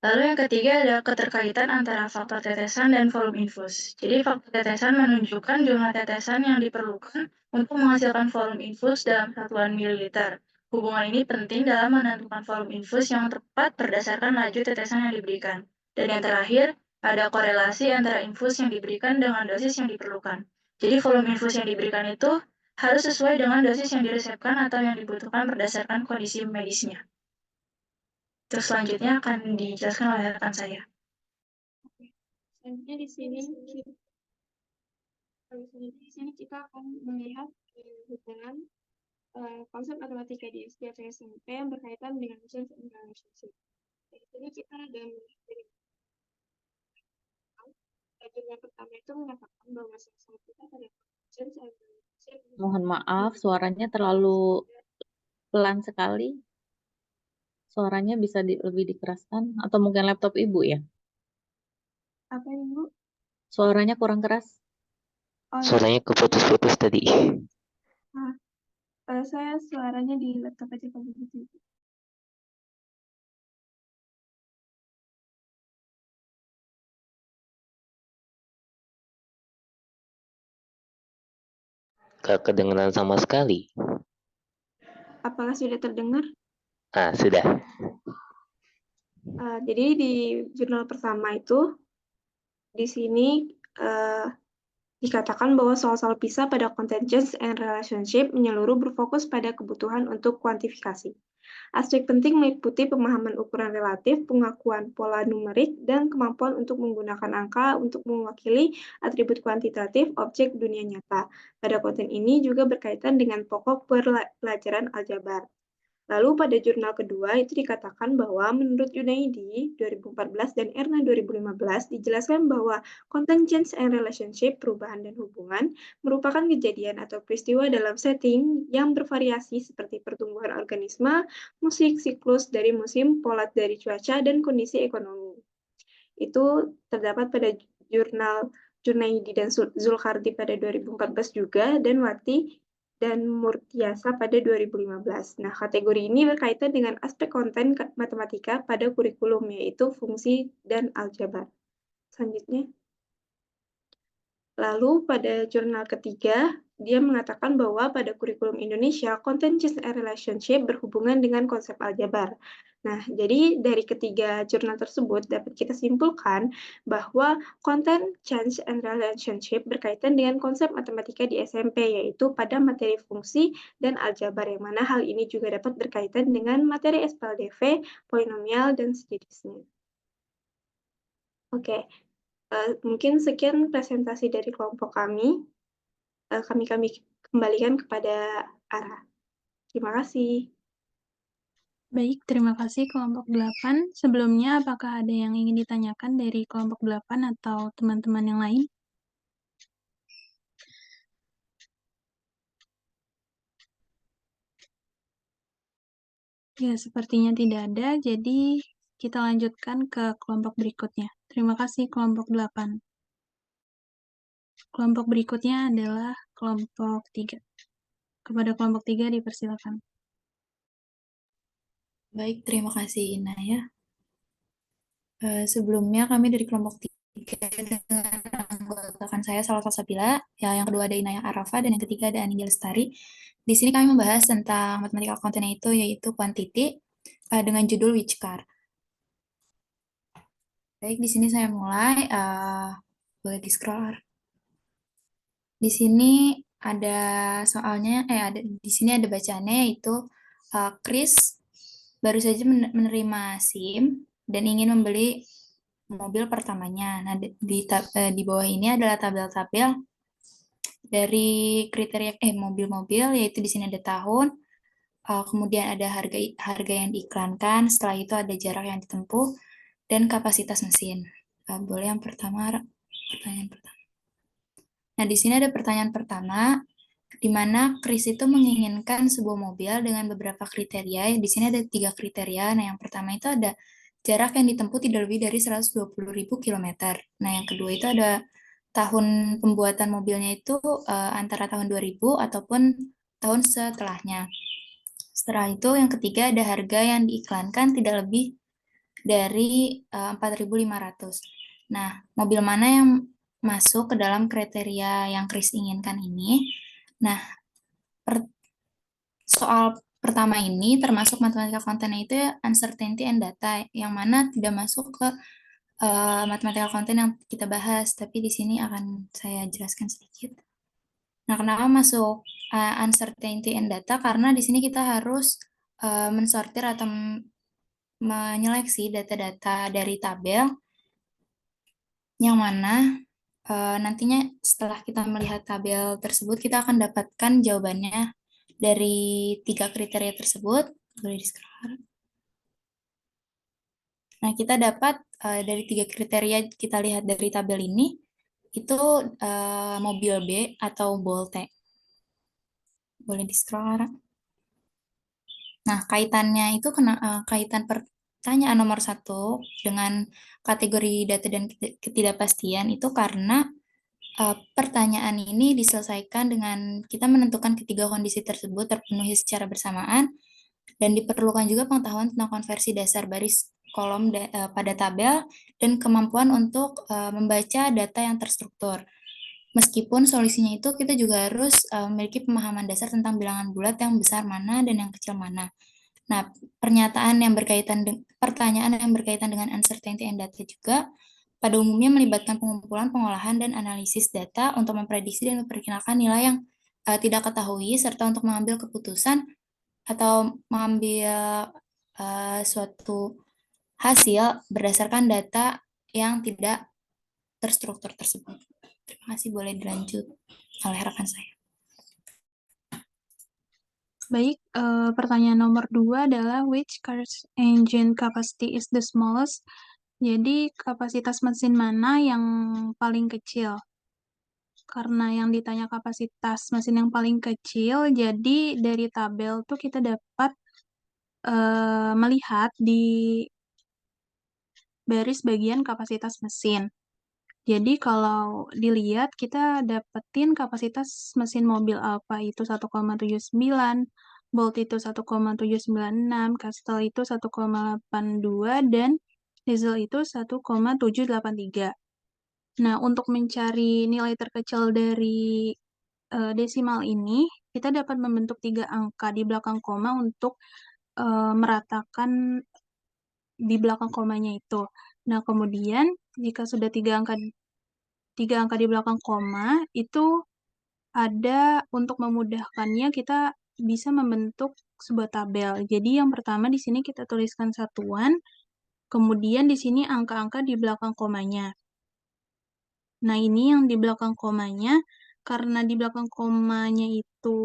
Lalu yang ketiga adalah keterkaitan antara faktor tetesan dan volume infus. Jadi faktor tetesan menunjukkan jumlah tetesan yang diperlukan untuk menghasilkan volume infus dalam satuan mililiter. Hubungan ini penting dalam menentukan volume infus yang tepat berdasarkan laju tetesan yang diberikan. Dan yang terakhir, ada korelasi antara infus yang diberikan dengan dosis yang diperlukan. Jadi volume infus yang diberikan itu harus sesuai dengan dosis yang diresepkan atau yang dibutuhkan berdasarkan kondisi medisnya. Terus selanjutnya akan dijelaskan oleh rekan saya. Selanjutnya di sini kita akan melihat hubungan konsep matematika di SD atau SMP yang berkaitan dengan change and relationship. Di sini kita ada yang pertama itu mengatakan bahwa salah kita pada change and relationship. Mohon maaf, suaranya terlalu pelan sekali. Suaranya bisa lebih dikeraskan atau mungkin laptop Ibu ya? Apa Ibu? Suaranya kurang keras. Oh, ya. Suaranya keputus-putus tadi. Saya suaranya di laptop aja kalau begitu. Gak kedengeran sama sekali. Apakah sudah terdengar? Sudah. Jadi di jurnal pertama itu di sini dikatakan bahwa soal-soal PISA pada konten change and relationship menyeluruh berfokus pada kebutuhan untuk kuantifikasi. Aspek penting meliputi pemahaman ukuran relatif, pengakuan pola numerik, dan kemampuan untuk menggunakan angka untuk mewakili atribut kuantitatif objek dunia nyata. Pada konten ini juga berkaitan dengan pokok pelajaran aljabar. Lalu pada jurnal kedua itu dikatakan bahwa menurut Junaidi 2014 dan Erna 2015 dijelaskan bahwa content change and relationship, perubahan dan hubungan, merupakan kejadian atau peristiwa dalam setting yang bervariasi seperti pertumbuhan organisme, musik, siklus dari musim, pola dari cuaca, dan kondisi ekonomi. Itu terdapat pada jurnal Junaidi dan Zulkardi pada 2014 juga, dan Wati dan Murtiasa pada 2015. Nah, kategori ini berkaitan dengan aspek konten matematika pada kurikulum, yaitu fungsi dan aljabar. Selanjutnya. Lalu pada jurnal ketiga, dia mengatakan bahwa pada kurikulum Indonesia, content change and relationship berhubungan dengan konsep aljabar. Nah, jadi dari ketiga jurnal tersebut dapat kita simpulkan bahwa content change and relationship berkaitan dengan konsep matematika di SMP, yaitu pada materi fungsi dan aljabar, yang mana hal ini juga dapat berkaitan dengan materi SPLDV, polinomial, dan sejenisnya. Oke. Mungkin sekian presentasi dari kelompok kami. Kami kembalikan kepada Ara. Terima kasih. Baik, terima kasih kelompok 8. Sebelumnya, apakah ada yang ingin ditanyakan dari kelompok 8 atau teman-teman yang lain? Ya, sepertinya tidak ada, jadi kita lanjutkan ke kelompok berikutnya. Terima kasih kelompok 8. Kelompok berikutnya adalah kelompok 3. Kepada kelompok 3 dipersilakan. Baik, terima kasih Inaya. Sebelumnya kami dari kelompok 3 dengan anggotakan saya Salwa Salsabila, yang kedua ada Inaya Arafa, dan yang ketiga ada Anindya Lestari. Di sini kami membahas tentang matematika konten yaitu quantity dengan judul which car. Baik, di sini saya mulai. Boleh di-scroll. Di sini ada soalnya, di sini ada bacaannya, yaitu Chris baru saja menerima SIM dan ingin membeli mobil pertamanya. Nah, di bawah ini adalah tabel-tabel dari kriteria mobil-mobil, yaitu di sini ada tahun, kemudian ada harga yang diiklankan, setelah itu ada jarak yang ditempuh, dan kapasitas mesin. Boleh yang pertama, pertanyaan pertama. Nah, di sini ada pertanyaan pertama, di mana Chris itu menginginkan sebuah mobil dengan beberapa kriteria. Di sini ada 3 kriteria. Nah, yang pertama itu ada jarak yang ditempuh tidak lebih dari 120.000 km. Nah, yang kedua itu ada tahun pembuatan mobilnya itu antara tahun 2000 ataupun tahun setelahnya. Setelah itu yang ketiga ada harga yang diiklankan tidak lebih dari 4.500. Nah, mobil mana yang masuk ke dalam kriteria yang Chris inginkan ini? Nah, soal pertama ini termasuk matematika kontennya itu uncertainty and data, yang mana tidak masuk ke matematika konten yang kita bahas, tapi di sini akan saya jelaskan sedikit. Nah, kenapa masuk uncertainty and data? Karena di sini kita harus mensortir atau menyeleksi data-data dari tabel, yang mana nantinya setelah kita melihat tabel tersebut, kita akan dapatkan jawabannya dari 3 kriteria tersebut. Boleh di-scroll. Nah, kita dapat dari 3 kriteria kita lihat dari tabel ini, itu mobil B atau Bolte. Boleh di-scroll. Nah, kaitannya itu kaitan pertanyaan nomor 1 dengan kategori data dan ketidakpastian itu karena pertanyaan ini diselesaikan dengan kita menentukan ketiga kondisi tersebut terpenuhi secara bersamaan, dan diperlukan juga pengetahuan tentang konversi dasar baris kolom pada tabel dan kemampuan untuk membaca data yang terstruktur. Meskipun solusinya itu kita juga harus memiliki pemahaman dasar tentang bilangan bulat yang besar mana dan yang kecil mana. Nah, pertanyaan yang berkaitan dengan uncertainty and data juga pada umumnya melibatkan pengumpulan, pengolahan, dan analisis data untuk memprediksi dan memperkirakan nilai yang tidak ketahui, serta untuk mengambil keputusan atau mengambil suatu hasil berdasarkan data yang tidak terstruktur tersebut. Terima kasih, boleh dilanjut oleh rekan saya. Baik, pertanyaan nomor 2 adalah which car engine capacity is the smallest? Jadi kapasitas mesin mana yang paling kecil? Karena yang ditanya kapasitas mesin yang paling kecil, jadi dari tabel tuh kita dapat melihat di baris bagian kapasitas mesin. Jadi kalau dilihat kita dapetin kapasitas mesin mobil Alfa itu 1,79, Bolt itu 1,796, Castle itu 1,82, dan Diesel itu 1,783. Nah, untuk mencari nilai terkecil dari desimal ini, kita dapat membentuk 3 angka di belakang koma untuk meratakan di belakang komanya itu. Nah, kemudian jika sudah 3 angka di belakang koma, itu ada untuk memudahkannya kita bisa membentuk sebuah tabel. Jadi yang pertama di sini kita tuliskan satuan, kemudian di sini angka-angka di belakang komanya. Nah, ini yang di belakang komanya, karena di belakang komanya itu,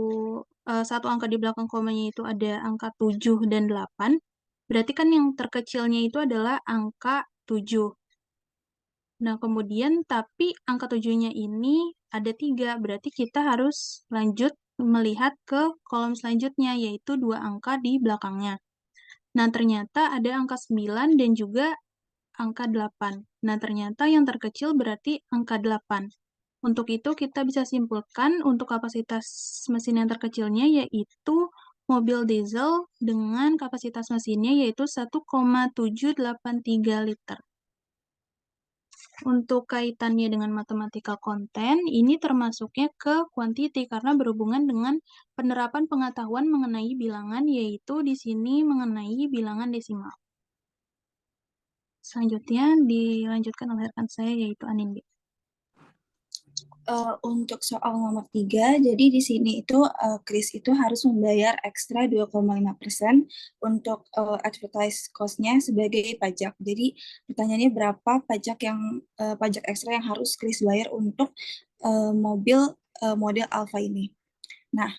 satu angka di belakang komanya itu ada angka 7 dan 8, berarti kan yang terkecilnya itu adalah angka 7. Nah, kemudian tapi angka 7-nya ini ada 3, berarti kita harus lanjut melihat ke kolom selanjutnya, yaitu 2 angka di belakangnya. Nah, ternyata ada angka 9 dan juga angka 8. Nah, ternyata yang terkecil berarti angka 8. Untuk itu, kita bisa simpulkan untuk kapasitas mesin yang terkecilnya yaitu mobil diesel dengan kapasitas mesinnya yaitu 1,783 liter. Untuk kaitannya dengan matematika konten, ini termasuknya ke quantity karena berhubungan dengan penerapan pengetahuan mengenai bilangan, yaitu di sini mengenai bilangan desimal. Selanjutnya dilanjutkan oleh rekan saya, yaitu Anindi. Untuk soal nomor 3, jadi di sini itu Chris itu harus membayar ekstra 2,5% untuk advertise cost-nya sebagai pajak. Jadi pertanyaannya berapa pajak ekstra yang harus Chris bayar untuk mobil model alpha ini. Nah,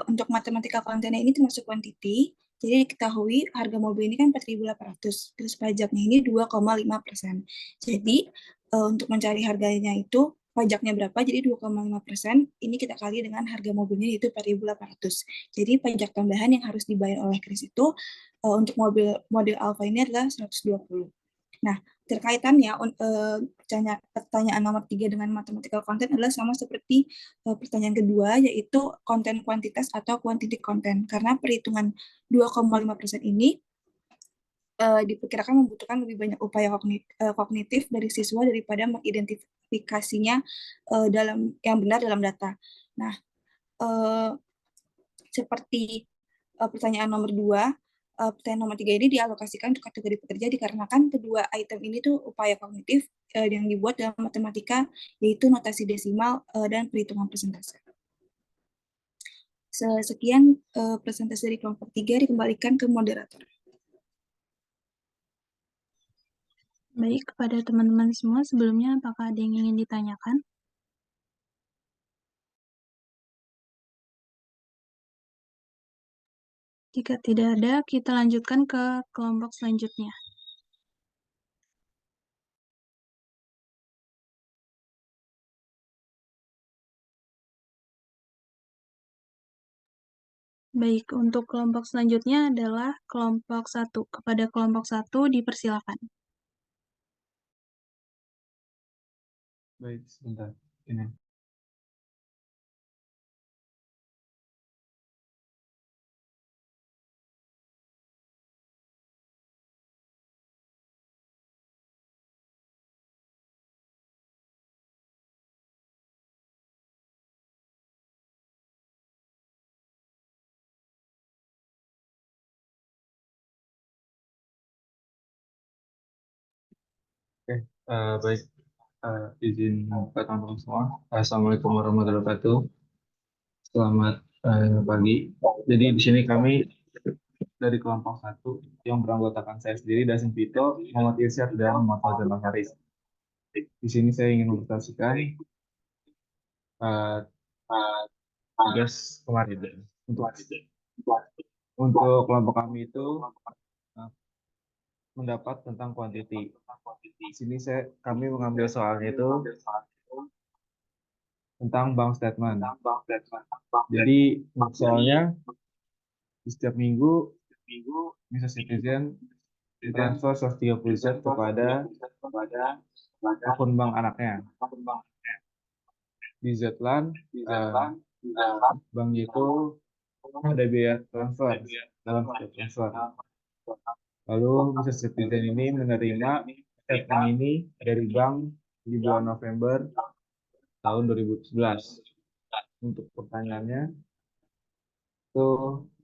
untuk matematika kontennya ini termasuk quantity. Jadi diketahui harga mobil ini kan 4.800, terus pajaknya ini 2,5%. Jadi untuk mencari harganya itu pajaknya berapa, jadi 2,5%, ini kita kali dengan harga mobilnya yaitu 4.800. Jadi pajak tambahan yang harus dibayar oleh Kris itu untuk model Alfa ini adalah 120. Nah, terkaitannya pertanyaan nomor 3 dengan matematika konten adalah sama seperti pertanyaan kedua, yaitu konten kuantitas atau quantity content. Karena perhitungan 2,5% ini diperkirakan membutuhkan lebih banyak upaya kognitif dari siswa daripada mengidentifikasinya yang benar dalam data. Nah, seperti pertanyaan nomor 2, pertanyaan nomor 3 ini dialokasikan untuk kategori pekerja dikarenakan kedua item ini tuh upaya kognitif yang dibuat dalam matematika, yaitu notasi desimal dan perhitungan persentase. Sekian presentasi dari kelompok 3, dikembalikan ke moderator. Baik, kepada teman-teman semua, sebelumnya apakah ada yang ingin ditanyakan? Jika tidak ada, kita lanjutkan ke kelompok selanjutnya. Baik, untuk kelompok selanjutnya adalah kelompok 1. Kepada kelompok 1 dipersilakan. Baik, sebentar. Ini. Oke, baik. Izin buka teman-teman semua. Assalamualaikum warahmatullahi wabarakatuh. Selamat pagi. Jadi di sini kami dari kelompok 1 yang beranggotakan saya sendiri, Dasin Vito, Muhammad Irsyad, dan Muhammad Fauzan Haris. Di sini saya ingin mempresentasikan tugas kemarin. Untuk kelompok kami itu mendapat tentang quantity. Di sini kami mengambil soalnya itu tentang bank statement. Jadi soalnya di setiap minggu bisa citizen transfer 130 Z kepada akun bank anaknya. Di Zlan bank itu ada biaya transfer dalam setiap transfer. Lalu bisa citizen ini menerima statement ini dari bank di bulan November tahun 2011. Untuk pertanyaannya, itu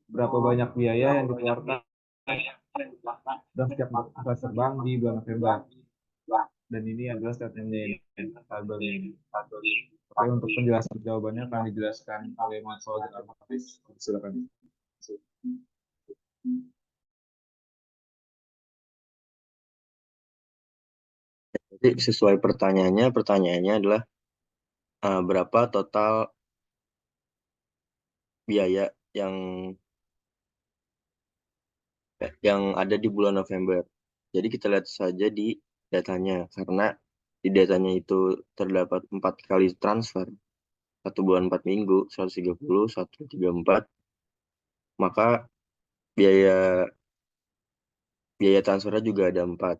berapa banyak biaya yang dikeluarkan dalam setiap transfer bank di bulan November? Dan ini adalah statementnya tabelnya. Oke, untuk penjelasan jawabannya akan dijelaskan oleh Mas Fauzan Al-Hafiz. Silakan. Jadi sesuai pertanyaannya adalah berapa total biaya yang ada di bulan November. Jadi kita lihat saja di datanya, karena di datanya itu terdapat 4 kali transfer, 1 bulan 4 minggu, 130, 134, maka biaya transfernya juga ada 4.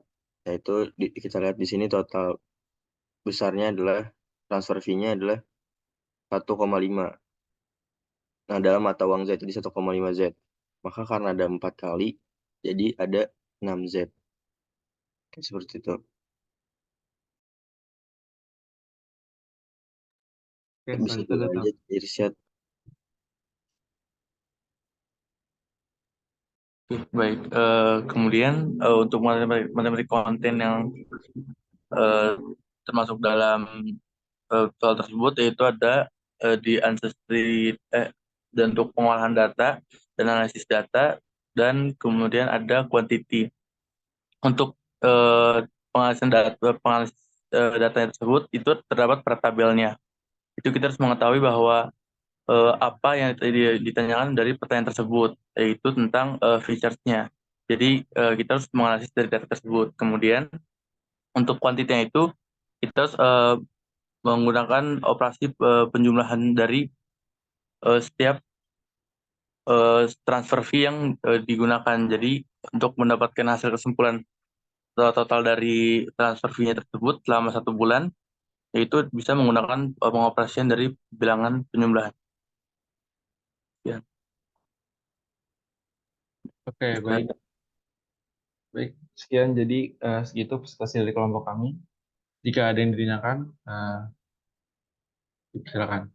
Yaitu kita lihat di sini total besarnya adalah transfer fee-nya adalah 1,5. Nah, dalam mata uang Z jadi 1,5 Z. Maka karena ada 4 kali, jadi ada 6 Z. Seperti itu. Bisa lanjut, Irsyad. Baik, kemudian untuk matematik konten yang termasuk dalam soal tersebut, yaitu ada di ancestry dan untuk pengolahan data dan analisis data, dan kemudian ada quantity. Untuk pengalihan data tersebut itu terdapat per tabelnya. itu kita harus mengetahui bahwa apa yang ditanyakan dari pertanyaan tersebut, yaitu tentang features-nya. Jadi kita harus menganalisis dari data tersebut. Kemudian untuk kuantitinya itu kita harus menggunakan operasi penjumlahan dari setiap transfer fee yang digunakan. Jadi untuk mendapatkan hasil kesimpulan total dari transfer fee-nya tersebut selama 1 bulan, yaitu bisa menggunakan pengoperasian dari bilangan penjumlahan. Ya. Oke, baik. Baik, sekian jadi segitu presentasi dari kelompok kami. Jika ada yang ditanyakan, silakan.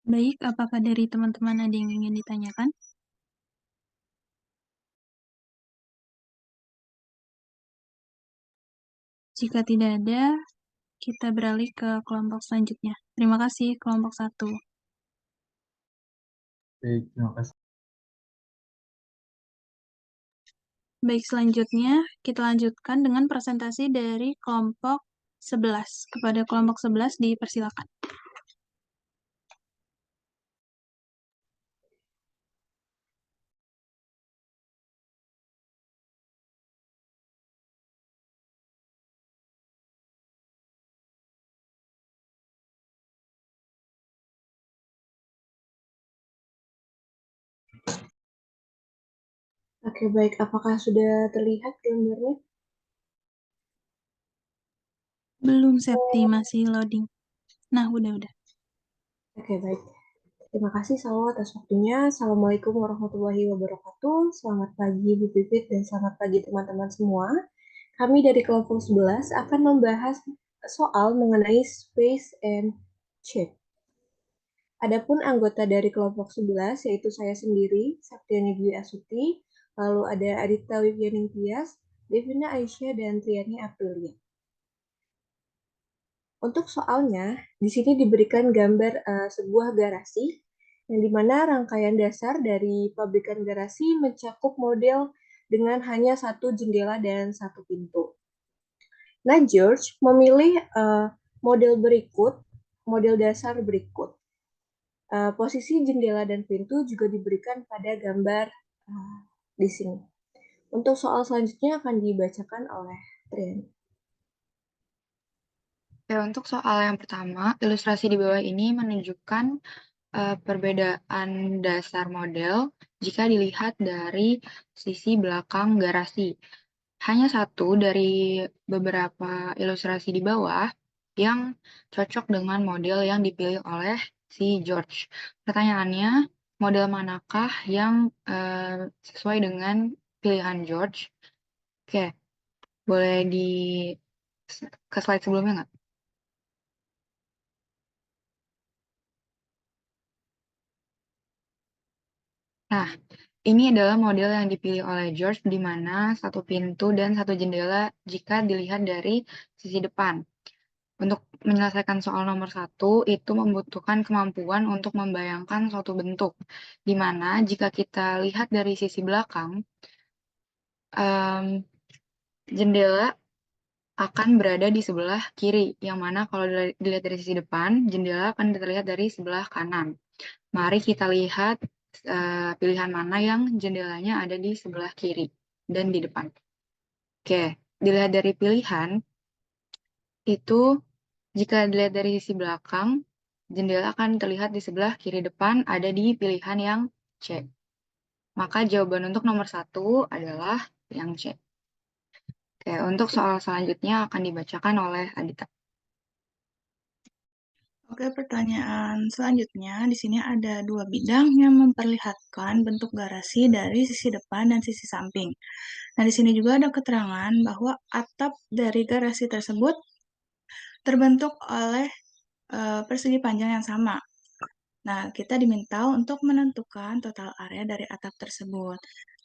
Baik, apakah dari teman-teman ada yang ingin ditanyakan? Jika tidak ada, kita beralih ke kelompok selanjutnya. Terima kasih, kelompok 1. Baik, terima kasih. Baik, selanjutnya kita lanjutkan dengan presentasi dari kelompok 11. Kepada kelompok 11 dipersilakan. Oke, baik. Apakah sudah terlihat gambarnya? Belum, Septi, masih loading. Nah, udah. Oke, baik. Terima kasih Salwa atas waktunya. Assalamualaikum warahmatullahi wabarakatuh. Selamat pagi Bu Pipit dan selamat pagi teman-teman semua. Kami dari kelompok 11 akan membahas soal mengenai space and shape. Adapun anggota dari kelompok 11 yaitu saya sendiri, Septiani Dwi Asuti, lalu ada Adita Wivianing Tias, Devina Aisyah, dan Triani Aprilia. Untuk soalnya, di sini diberikan gambar sebuah garasi, yang dimana rangkaian dasar dari pabrikan garasi mencakup model dengan hanya 1 jendela dan 1 pintu. Nah, George memilih model dasar berikut. Posisi jendela dan pintu juga diberikan pada gambar di sini. Untuk soal selanjutnya akan dibacakan oleh Triani. Oke, untuk soal yang pertama, ilustrasi di bawah ini menunjukkan perbedaan dasar model jika dilihat dari sisi belakang garasi. Hanya satu dari beberapa ilustrasi di bawah yang cocok dengan model yang dipilih oleh si George. Pertanyaannya, model manakah yang sesuai dengan pilihan George? Oke, boleh ke slide sebelumnya nggak? Nah, ini adalah model yang dipilih oleh George di mana 1 pintu dan 1 jendela jika dilihat dari sisi depan. Untuk menyelesaikan soal nomor 1, itu membutuhkan kemampuan untuk membayangkan suatu bentuk, di mana jika kita lihat dari sisi belakang, jendela akan berada di sebelah kiri, yang mana kalau dilihat dari sisi depan, jendela akan terlihat dari sebelah kanan. Mari kita lihat pilihan mana yang jendelanya ada di sebelah kiri dan di depan. Oke, dilihat dari pilihan, itu jika dilihat dari sisi belakang, jendela akan terlihat di sebelah kiri depan ada di pilihan yang C. Maka jawaban untuk nomor 1 adalah yang C. Oke, untuk soal selanjutnya akan dibacakan oleh Adita. Oke, pertanyaan selanjutnya di sini ada 2 bidang yang memperlihatkan bentuk garasi dari sisi depan dan sisi samping. Nah, di sini juga ada keterangan bahwa atap dari garasi tersebut terbentuk oleh persegi panjang yang sama. Nah, kita diminta untuk menentukan total area dari atap tersebut.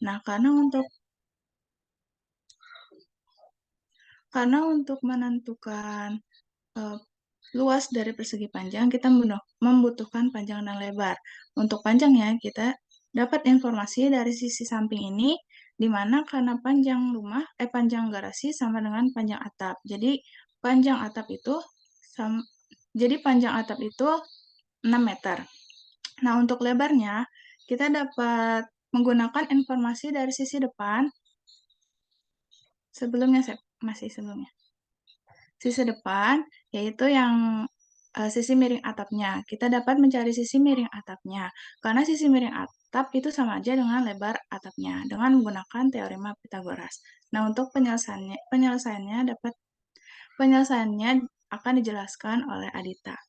Nah, karena untuk menentukan luas dari persegi panjang, kita membutuhkan panjang dan lebar. Untuk panjangnya, kita dapat informasi dari sisi samping ini di mana karena panjang garasi sama dengan panjang atap. Jadi panjang atap itu panjang atap itu 6 meter. Nah, untuk lebarnya kita dapat menggunakan informasi dari sisi depan. Sebelumnya. Sisi depan yaitu yang sisi miring atapnya. Kita dapat mencari sisi miring atapnya. Karena sisi miring atap itu sama aja dengan lebar atapnya dengan menggunakan teorema Pythagoras. Nah, untuk penyelesaiannya akan dijelaskan oleh Adita.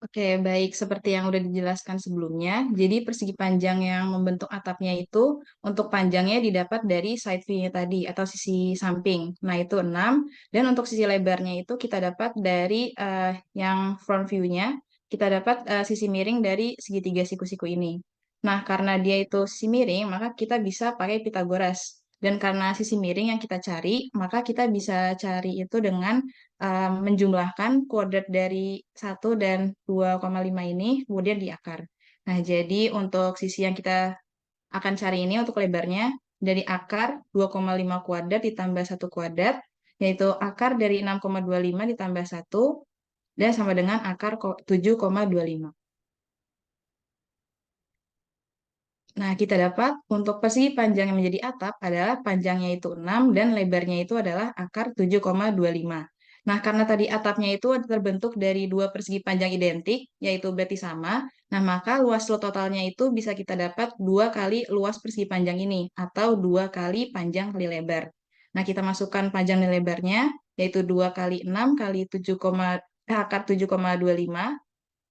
Oke, baik. Seperti yang udah dijelaskan sebelumnya, jadi persegi panjang yang membentuk atapnya itu untuk panjangnya didapat dari side view-nya tadi atau sisi samping. Nah, itu 6. Dan untuk sisi lebarnya itu kita dapat dari yang front view-nya, kita dapat sisi miring dari segitiga siku-siku ini. Nah, karena dia itu sisi miring, maka kita bisa pakai Pythagoras. Dan karena sisi miring yang kita cari, maka kita bisa cari itu dengan menjumlahkan kuadrat dari 1 dan 2,5 ini kemudian diakar. Nah, jadi untuk sisi yang kita akan cari ini untuk lebarnya dari akar 2,5 kuadrat ditambah 1 kuadrat, yaitu akar dari 6,25 ditambah 1 dan sama dengan akar 7,25. Nah, kita dapat untuk persegi panjang yang menjadi atap adalah panjangnya itu 6 dan lebarnya itu adalah akar 7,25. Nah, karena tadi atapnya itu terbentuk dari dua persegi panjang identik, yaitu berarti sama, nah maka luas totalnya itu bisa kita dapat 2 kali luas persegi panjang ini, atau 2 kali panjang kali lebar. Nah, kita masukkan panjang dan lebarnya, yaitu 2 kali 6 kali akar 7,25,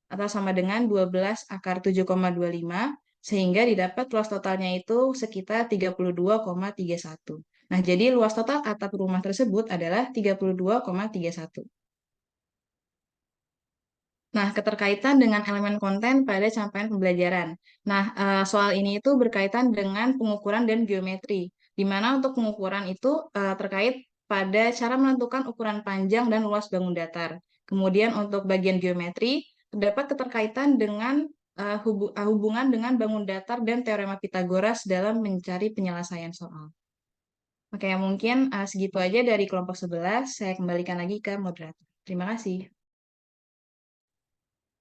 atau sama dengan 12 akar 7,25, sehingga didapat luas totalnya itu sekitar 32,31. Nah, jadi luas total atap rumah tersebut adalah 32,31. Nah, keterkaitan dengan elemen konten pada capaian pembelajaran. Nah, soal ini itu berkaitan dengan pengukuran dan geometri, di mana untuk pengukuran itu terkait pada cara menentukan ukuran panjang dan luas bangun datar. Kemudian untuk bagian geometri, terdapat keterkaitan dengan hubungan dengan bangun datar dan teorema Pythagoras dalam mencari penyelesaian soal. Oke, mungkin segitu aja dari kelompok 11. Saya kembalikan lagi ke moderator. Terima kasih.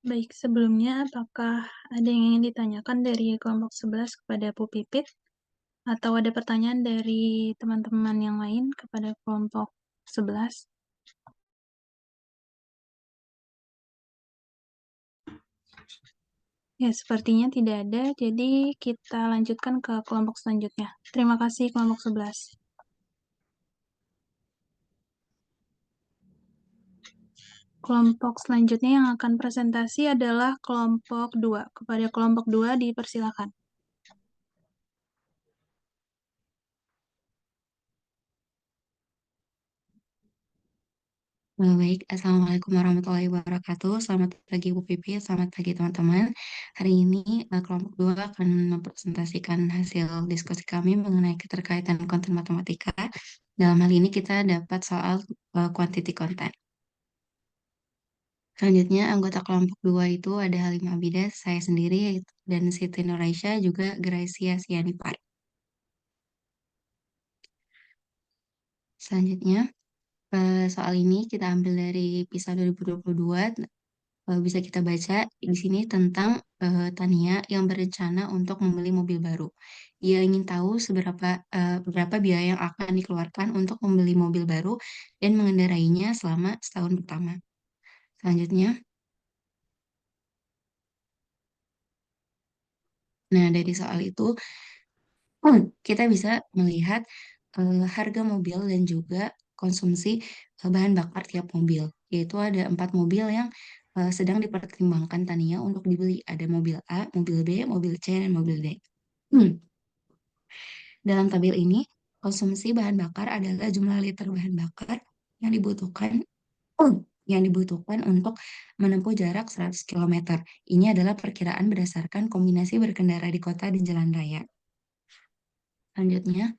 Baik, sebelumnya apakah ada yang ingin ditanyakan dari kelompok 11 kepada Bu Pipit? Atau ada pertanyaan dari teman-teman yang lain kepada kelompok 11? Ya, sepertinya tidak ada, jadi kita lanjutkan ke kelompok selanjutnya. Terima kasih kelompok 11. Kelompok selanjutnya yang akan presentasi adalah kelompok 2. Kepada kelompok 2 dipersilakan. Baik, Assalamualaikum warahmatullahi wabarakatuh. Selamat pagi Bu Pipi, selamat pagi teman-teman. Hari ini kelompok 2 akan mempresentasikan hasil diskusi kami mengenai keterkaitan konten matematika. Dalam hal ini kita dapat soal quantity content. Selanjutnya, anggota kelompok 2 itu ada Halim Abidas, saya sendiri, dan Siti Nuraisya, juga Gracia Sianipar. Selanjutnya, soal ini kita ambil dari PISA 2022. Bisa kita baca di sini tentang Tania yang berencana untuk membeli mobil baru. Ia ingin tahu berapa biaya yang akan dikeluarkan untuk membeli mobil baru dan mengendarainya selama setahun pertama. Selanjutnya, nah dari soal itu kita bisa melihat harga mobil dan juga konsumsi bahan bakar tiap mobil, yaitu ada 4 mobil yang sedang dipertimbangkan Tania untuk dibeli. Ada mobil A, mobil B, mobil C, dan mobil D. Dalam tabel ini, konsumsi bahan bakar adalah jumlah liter bahan bakar yang dibutuhkan untuk menempuh jarak 100 km. Ini adalah perkiraan berdasarkan kombinasi berkendara di kota dan jalan raya. Selanjutnya,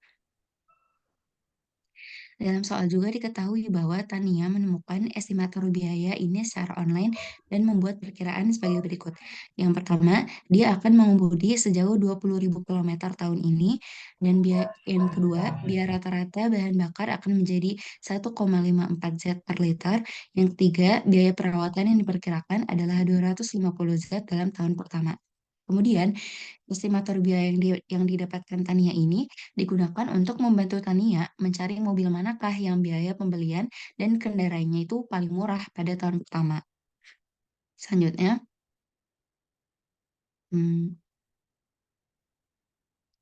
Dalam soal juga diketahui bahwa Tania menemukan estimator biaya ini secara online dan membuat perkiraan sebagai berikut. Yang pertama, dia akan mengemudi sejauh 20.000 km tahun ini, dan yang kedua, biaya rata-rata bahan bakar akan menjadi 1,54 Z per liter. Yang ketiga, biaya perawatan yang diperkirakan adalah 250 Z dalam tahun pertama. Kemudian, estimator biaya yang didapatkan Tania ini digunakan untuk membantu Tania mencari mobil manakah yang biaya pembelian dan kendaraannya itu paling murah pada tahun pertama. Selanjutnya, hmm,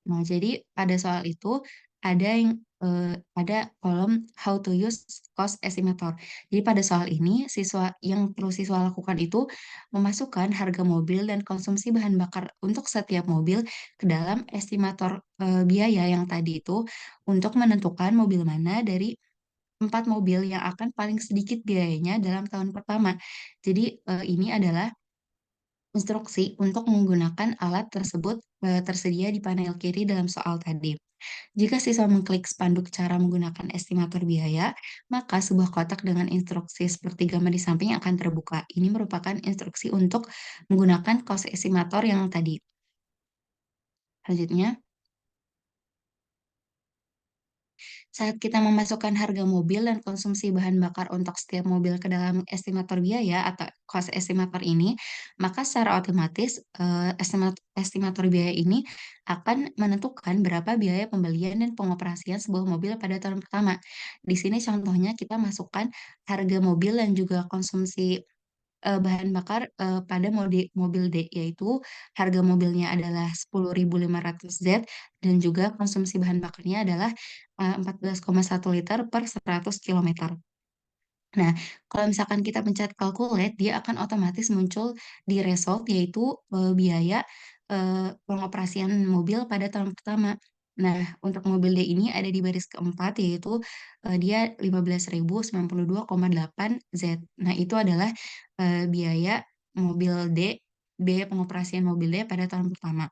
nah jadi pada soal itu ada kolom how to use cost estimator. Jadi pada soal ini yang perlu siswa lakukan itu memasukkan harga mobil dan konsumsi bahan bakar untuk setiap mobil ke dalam estimator biaya yang tadi itu untuk menentukan mobil mana dari 4 mobil yang akan paling sedikit biayanya dalam tahun pertama. Jadi ini adalah instruksi untuk menggunakan alat tersebut tersedia di panel kiri dalam soal tadi. Jika siswa mengklik spanduk cara menggunakan estimator biaya, maka sebuah kotak dengan instruksi seperti gambar di samping akan terbuka. Ini merupakan instruksi untuk menggunakan cost estimator yang tadi. Selanjutnya, saat kita memasukkan harga mobil dan konsumsi bahan bakar untuk setiap mobil ke dalam estimator biaya atau cost estimator ini, maka secara otomatis estimator biaya ini akan menentukan berapa biaya pembelian dan pengoperasian sebuah mobil pada tahun pertama. Di sini contohnya kita masukkan harga mobil dan juga konsumsi bahan bakar pada mobil D, yaitu harga mobilnya adalah 10.500 Z dan juga konsumsi bahan bakarnya adalah 14,1 liter per 100 km. Nah, kalau misalkan kita pencet calculate, dia akan otomatis muncul di result, yaitu biaya pengoperasian mobil pada tahun pertama. Nah, untuk mobil D ini ada di baris keempat, yaitu dia 15.092,8 Z. Nah, itu adalah biaya mobil D, biaya pengoperasian mobil D pada tahun pertama.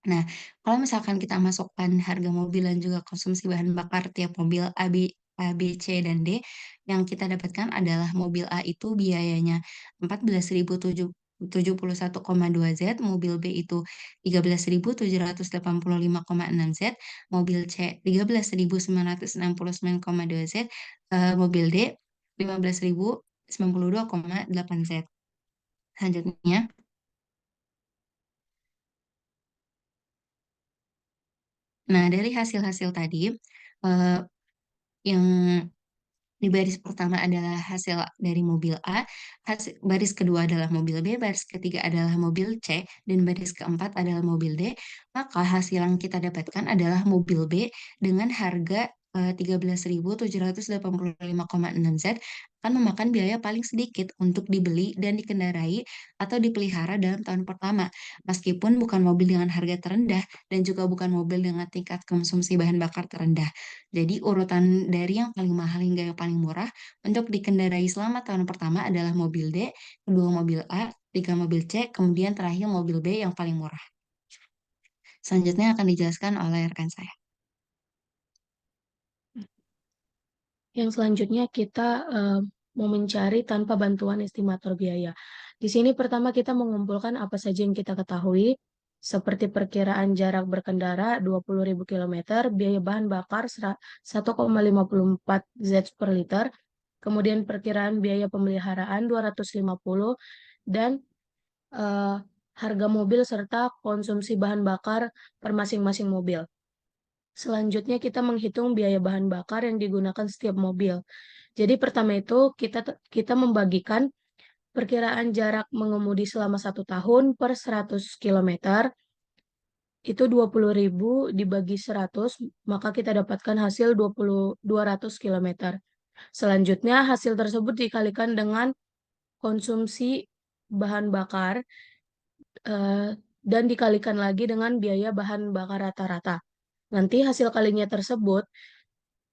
Nah, kalau misalkan kita masukkan harga mobil dan juga konsumsi bahan bakar tiap mobil A, B, C, dan D, yang kita dapatkan adalah mobil A itu biayanya 14.071,2 Z, mobil B itu 13.785,6 Z, mobil C 13.969,2 Z, mobil D 15.092,8 Z. Selanjutnya, nah dari hasil-hasil tadi, yang di baris pertama adalah hasil dari mobil A, baris kedua adalah mobil B, baris ketiga adalah mobil C, dan baris keempat adalah mobil D, maka hasil yang kita dapatkan adalah mobil B dengan harga 13.785,6 Z akan memakan biaya paling sedikit untuk dibeli dan dikendarai atau dipelihara dalam tahun pertama, meskipun bukan mobil dengan harga terendah dan juga bukan mobil dengan tingkat konsumsi bahan bakar terendah. Jadi urutan dari yang paling mahal hingga yang paling murah untuk dikendarai selama tahun pertama adalah mobil D, kedua mobil A, tiga mobil C, kemudian terakhir mobil B yang paling murah. Selanjutnya akan dijelaskan oleh rekan saya. Yang selanjutnya kita mau mencari tanpa bantuan estimator biaya. Di sini pertama kita mengumpulkan apa saja yang kita ketahui, seperti perkiraan jarak berkendara 20.000 km, biaya bahan bakar 1,54 Z per liter, kemudian perkiraan biaya pemeliharaan 250, dan harga mobil serta konsumsi bahan bakar per masing-masing mobil. Selanjutnya kita menghitung biaya bahan bakar yang digunakan setiap mobil. Jadi pertama itu kita membagikan perkiraan jarak mengemudi selama 1 tahun per 100 km, itu 20.000 dibagi 100, maka kita dapatkan hasil 200 km. Selanjutnya hasil tersebut dikalikan dengan konsumsi bahan bakar dan dikalikan lagi dengan biaya bahan bakar rata-rata. Nanti hasil kalinya tersebut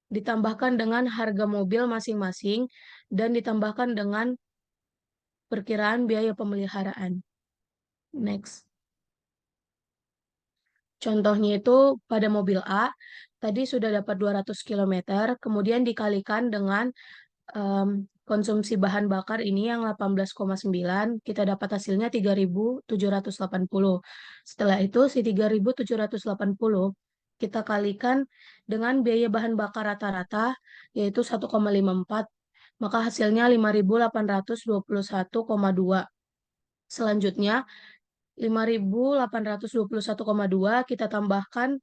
ditambahkan dengan harga mobil masing-masing dan ditambahkan dengan perkiraan biaya pemeliharaan. Next. Contohnya itu pada mobil A, tadi sudah dapat 200 km, kemudian dikalikan dengan konsumsi bahan bakar ini yang 18,9, kita dapat hasilnya 3.780. Setelah itu, si 3.780 kita kalikan dengan biaya bahan bakar rata-rata, yaitu 1,54, maka hasilnya 5.821,2. Selanjutnya, 5.821,2 kita tambahkan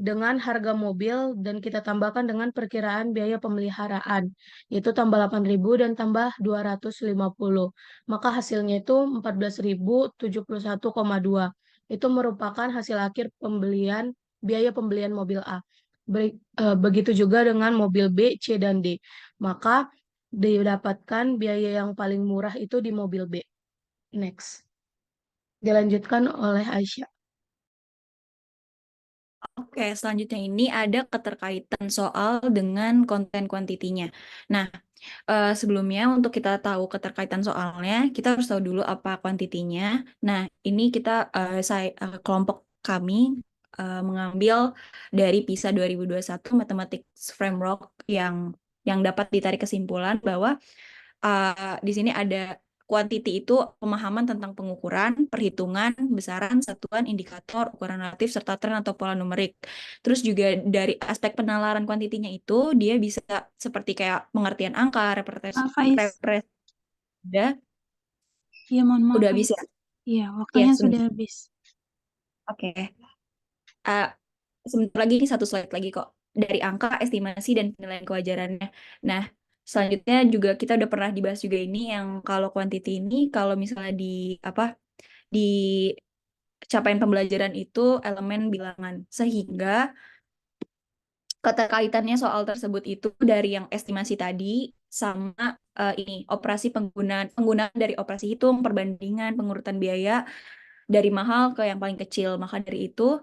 dengan harga mobil dan kita tambahkan dengan perkiraan biaya pemeliharaan, yaitu tambah 8.000 dan tambah 250. Maka hasilnya itu 14.071,2. Itu merupakan hasil akhir biaya pembelian mobil A. Begitu juga dengan mobil B, C, dan D. Maka didapatkan biaya yang paling murah itu di mobil B. Next. Dilanjutkan oleh Aisyah. Oke, selanjutnya ini ada keterkaitan soal dengan konten kuantitinya. Nah, sebelumnya untuk kita tahu keterkaitan soalnya, kita harus tahu dulu apa kuantitinya. Nah, ini kita kelompok kami mengambil dari PISA 2021 Mathematics Framework yang dapat ditarik kesimpulan bahwa di sini ada quantity itu pemahaman tentang pengukuran, perhitungan, besaran, satuan, indikator, ukuran relatif, serta tren atau pola numerik. Terus juga dari aspek penalaran kuantitinya itu, dia bisa seperti kayak pengertian angka, udah Iya, mohon maaf, udah Faiz. bisa. Iya, waktunya Yes, sudah habis. Oke. Sebentar lagi, ini satu slide lagi kok. Dari angka, estimasi, dan penilaian kewajarannya. Nah, selanjutnya juga kita udah pernah dibahas juga ini yang kalau quantity ini, kalau misalnya di capaian pembelajaran itu elemen bilangan. Sehingga keterkaitannya soal tersebut itu dari yang estimasi tadi sama ini penggunaan dari operasi hitung, perbandingan, pengurutan biaya dari mahal ke yang paling kecil. Maka dari itu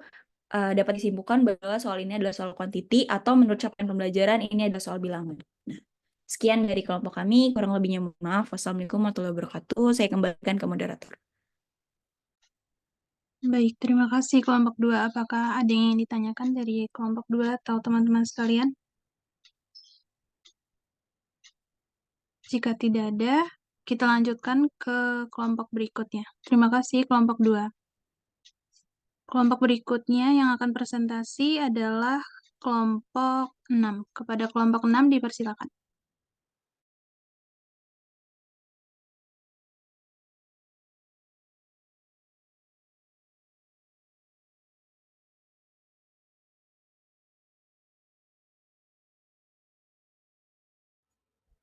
dapat disimpulkan bahwa soal ini adalah soal quantity atau menurut capaian pembelajaran ini adalah soal bilangan. Nah, sekian dari kelompok kami, kurang lebihnya mohon maaf. Wassalamualaikum warahmatullahi wabarakatuh. Saya kembalikan ke moderator. Baik, terima kasih kelompok 2. Apakah ada yang ditanyakan dari kelompok 2 atau teman-teman sekalian? Jika tidak ada, kita lanjutkan ke kelompok berikutnya. Terima kasih kelompok 2. Kelompok berikutnya yang akan presentasi adalah kelompok 6. Kepada kelompok 6 dipersilakan.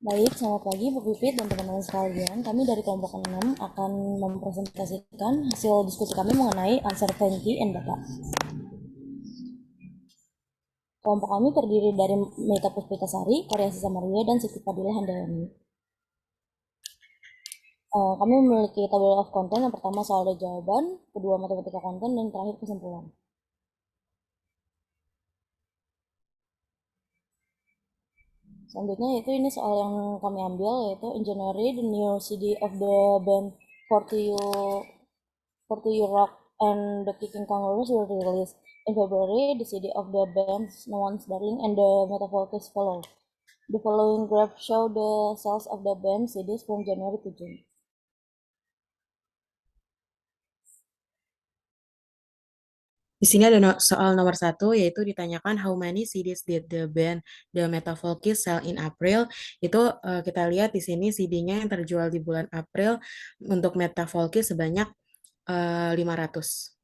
Baik, selamat pagi Bu Pipit dan teman-teman sekalian. Kami dari kelompok 6 akan mempresentasikan hasil diskusi kami mengenai uncertainty and data. Kelompok kami terdiri dari Meta Puspitasari, Karyasi Samaria, dan Siti Fadila Handayani. Kami memiliki table of content. Yang pertama soal dan jawaban, kedua matematika konten, dan terakhir kesimpulan. Selanjutnya yaitu ini soal yang kami ambil, yaitu in January the new CD of the band 40 Rock and the Kicking Kangaroos were released. In February, the CD of the bands No One's Darling and the Metaphoricals follow. The following graph show the sales of the band CDs from January to June. Di sini ada soal nomor 1, yaitu ditanyakan how many CDs did the band The Metaphoricals sell in April. Itu kita lihat di sini CD-nya yang terjual di bulan April untuk Metaphoricals sebanyak 500.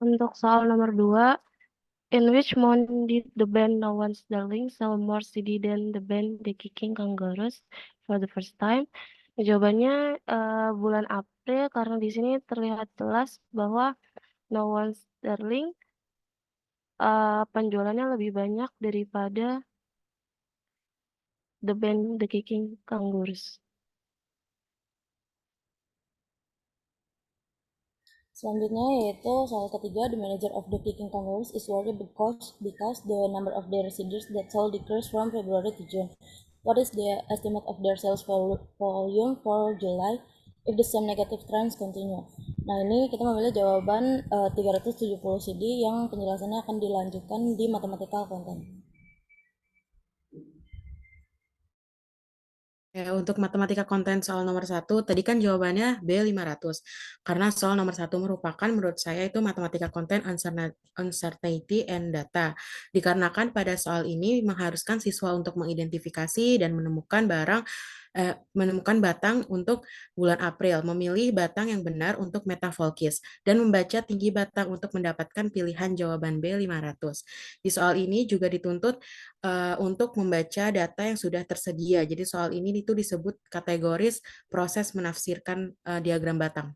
Untuk soal nomor 2, in which month did the band No One's Darling sell more CD than the band The Kicking Kangaroos for the first time? Jawabannya bulan April, karena di sini terlihat jelas bahwa No One's Darling penjualannya lebih banyak daripada the band The Kicking Kangaroos. Selanjutnya yaitu soal ketiga, the manager of the Kicking Kangaroos is worried because the number of their CDs that sold decreased from February to June. What is the estimate of their sales volume for July? if the same negative trends continue. Nah, ini kita memilih jawaban 370 CD yang penjelasannya akan dilanjutkan di mathematical content. Ya, untuk matematika konten soal nomor 1, tadi kan jawabannya B500. Karena soal nomor 1 merupakan menurut saya itu matematika konten uncertainty and data. Dikarenakan pada soal ini mengharuskan siswa untuk mengidentifikasi dan menemukan batang untuk bulan April, memilih batang yang benar untuk metavolkis, dan membaca tinggi batang untuk mendapatkan pilihan jawaban B500. Di soal ini juga dituntut untuk membaca data yang sudah tersedia. Jadi soal ini itu disebut kategoris proses menafsirkan diagram batang.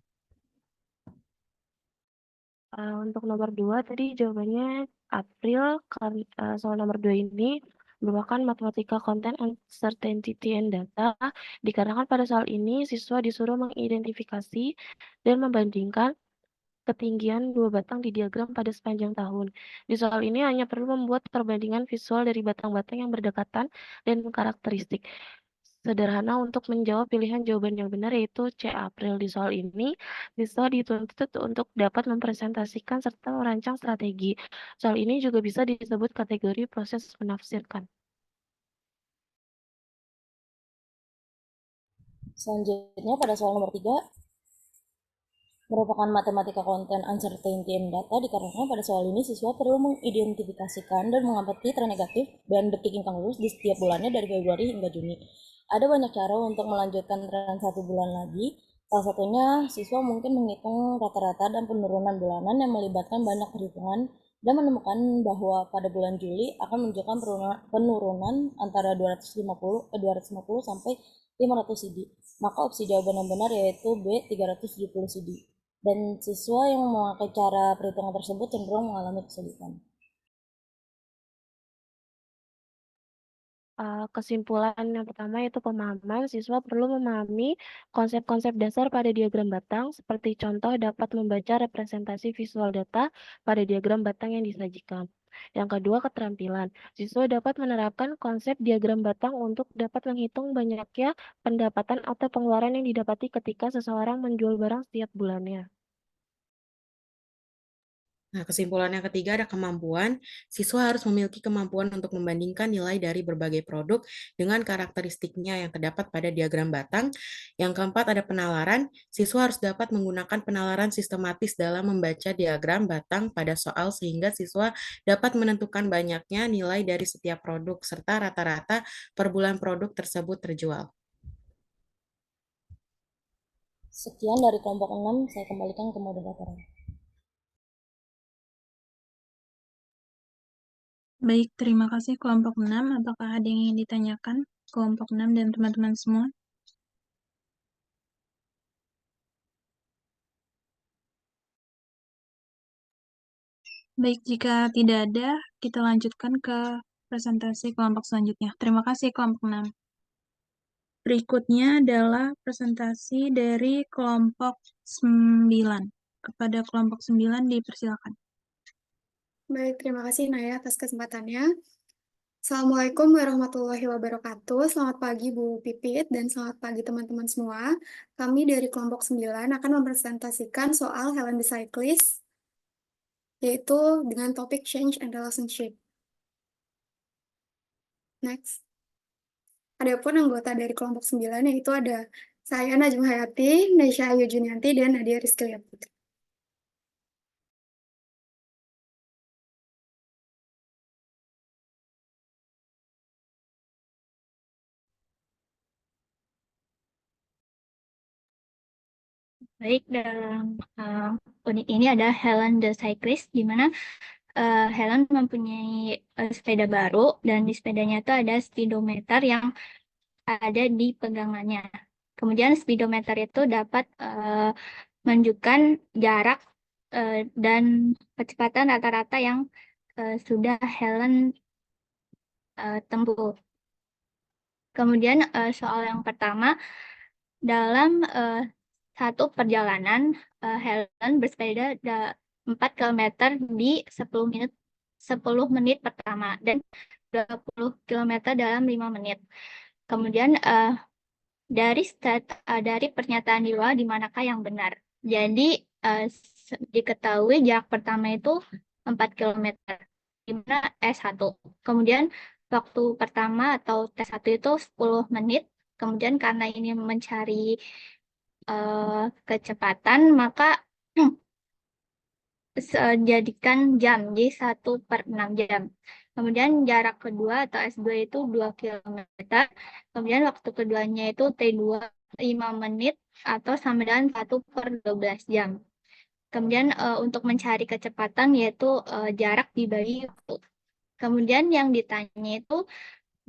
Untuk nomor 2 tadi jawabannya April, soal nomor 2 ini merupakan matematika konten uncertainty and data, dikarenakan pada soal ini siswa disuruh mengidentifikasi dan membandingkan ketinggian dua batang di diagram pada sepanjang tahun. Di soal ini hanya perlu membuat perbandingan visual dari batang-batang yang berdekatan dan karakteristik. Sederhana untuk menjawab pilihan jawaban yang benar yaitu C. April. Di soal ini, siswa dituntut untuk dapat mempresentasikan serta merancang strategi. Soal ini juga bisa disebut kategori proses menafsirkan. Selanjutnya pada soal nomor 3 merupakan matematika konten uncertainty and data, dikarenakan pada soal ini siswa perlu mengidentifikasikan dan mengamati tren negatif dan the kicking kangaroos di setiap bulannya dari Februari hingga Juni. Ada banyak cara untuk melanjutkan tren 1 bulan lagi. Salah satunya siswa mungkin menghitung rata-rata dan penurunan bulanan yang melibatkan banyak perhitungan dan menemukan bahwa pada bulan Juli akan menunjukkan penurunan antara 250 sampai 500 CD. Maka opsi jawaban yang benar yaitu B, 370 CD. Dan siswa yang memakai cara perhitungan tersebut cenderung mengalami kesulitan. Kesimpulan yang pertama yaitu pemahaman. Siswa perlu memahami konsep-konsep dasar pada diagram batang, seperti contoh dapat membaca representasi visual data pada diagram batang yang disajikan. Yang kedua, keterampilan. Siswa dapat menerapkan konsep diagram batang untuk dapat menghitung banyaknya pendapatan atau pengeluaran yang didapati ketika seseorang menjual barang setiap bulannya. Nah, kesimpulan yang ketiga ada kemampuan. Siswa harus memiliki kemampuan untuk membandingkan nilai dari berbagai produk dengan karakteristiknya yang terdapat pada diagram batang. Yang keempat ada penalaran. Siswa harus dapat menggunakan penalaran sistematis dalam membaca diagram batang pada soal sehingga siswa dapat menentukan banyaknya nilai dari setiap produk serta rata-rata per bulan produk tersebut terjual. Sekian dari kelompok 6, saya kembalikan ke moderator. Baik, terima kasih kelompok 6. Apakah ada yang ingin ditanyakan kelompok 6 dan teman-teman semua? Baik, jika tidak ada, kita lanjutkan ke presentasi kelompok selanjutnya. Terima kasih kelompok 6. Berikutnya adalah presentasi dari kelompok 9. Kepada kelompok 9 dipersilakan. Baik, terima kasih Naya atas kesempatannya. Assalamualaikum warahmatullahi wabarakatuh. Selamat pagi Bu Pipit dan selamat pagi teman-teman semua. Kami dari kelompok 9 akan mempresentasikan soal Helen the Cyclist, yaitu dengan topik Change and Relationship. Next. Adapun anggota dari kelompok 9 yaitu ada saya Najma Hayati, Nesya Ayu Junianti, dan Nadia Rizky Putri. Baik, dalam unit ini ada Helen the Cyclist, di mana Helen mempunyai sepeda baru, dan di sepedanya itu ada speedometer yang ada di pegangannya. Kemudian speedometer itu dapat menunjukkan jarak dan kecepatan rata-rata yang sudah Helen tempuh. Kemudian soal yang pertama, dalam satu perjalanan Helen bersepeda 4 km di 10 menit pertama dan 20 km dalam 5 menit. Kemudian dari pernyataan di bawah di manakah yang benar. Jadi diketahui jarak pertama itu 4 km, di mana S1. Kemudian waktu pertama atau T1 itu 10 menit. Kemudian karena ini mencari kecepatan, maka jadikan jam, jadi 1/6 jam. Kemudian jarak kedua atau S2 itu 2 km. Kemudian waktu keduanya itu T2 5 menit atau sama dengan 1/12 jam. Kemudian untuk mencari kecepatan yaitu jarak dibagi waktu. Kemudian yang ditanya itu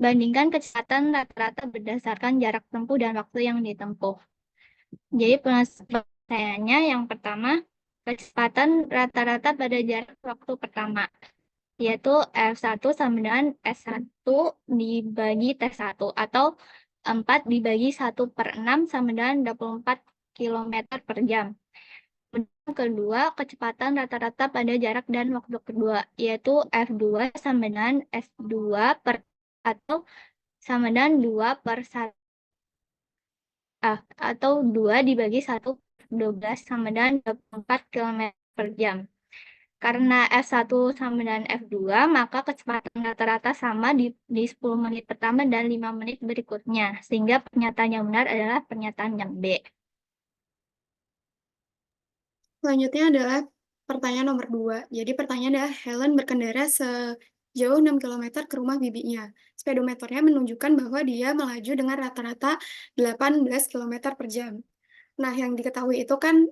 bandingkan kecepatan rata-rata berdasarkan jarak tempuh dan waktu yang ditempuh. Jadi pertanyaannya yang pertama, kecepatan rata-rata pada jarak waktu pertama, yaitu F1 sama dengan S1 dibagi T1, atau 4 dibagi 1/6 sama dengan 24 km per jam. Kemudian kedua, kecepatan rata-rata pada jarak dan waktu kedua, yaitu F2 sama dengan S2 atau sama dengan 2/1. Atau 2 dibagi 1/12 sama dengan 24 km per jam. Karena F1 sama dengan F2, maka kecepatan rata-rata sama di 10 menit pertama dan 5 menit berikutnya. Sehingga pernyataan yang benar adalah pernyataan yang B. Selanjutnya adalah pertanyaan nomor 2. Jadi pertanyaan adalah Helen berkendara sejauh 6 km ke rumah bibinya. Speedometernya menunjukkan bahwa dia melaju dengan rata-rata 18 km per jam. Nah, yang diketahui itu kan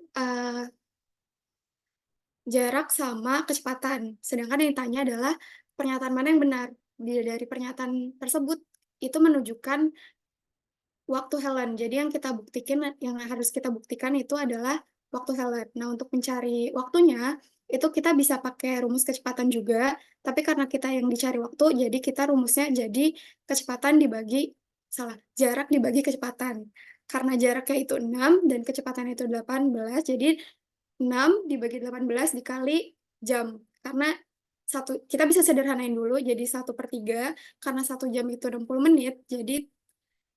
jarak sama kecepatan. Sedangkan yang ditanya adalah pernyataan mana yang benar. Dari pernyataan tersebut itu menunjukkan waktu Helen. Jadi yang harus kita buktikan itu adalah waktu Helen. Nah, untuk mencari waktunya, itu kita bisa pakai rumus kecepatan juga, tapi karena kita yang dicari waktu, jadi kita rumusnya jadi jarak dibagi kecepatan. Karena jaraknya itu 6 dan kecepatan itu 18, jadi 6 dibagi 18 dikali jam. Karena kita bisa sederhanain dulu, jadi 1/3, karena 1 jam itu 60 menit, jadi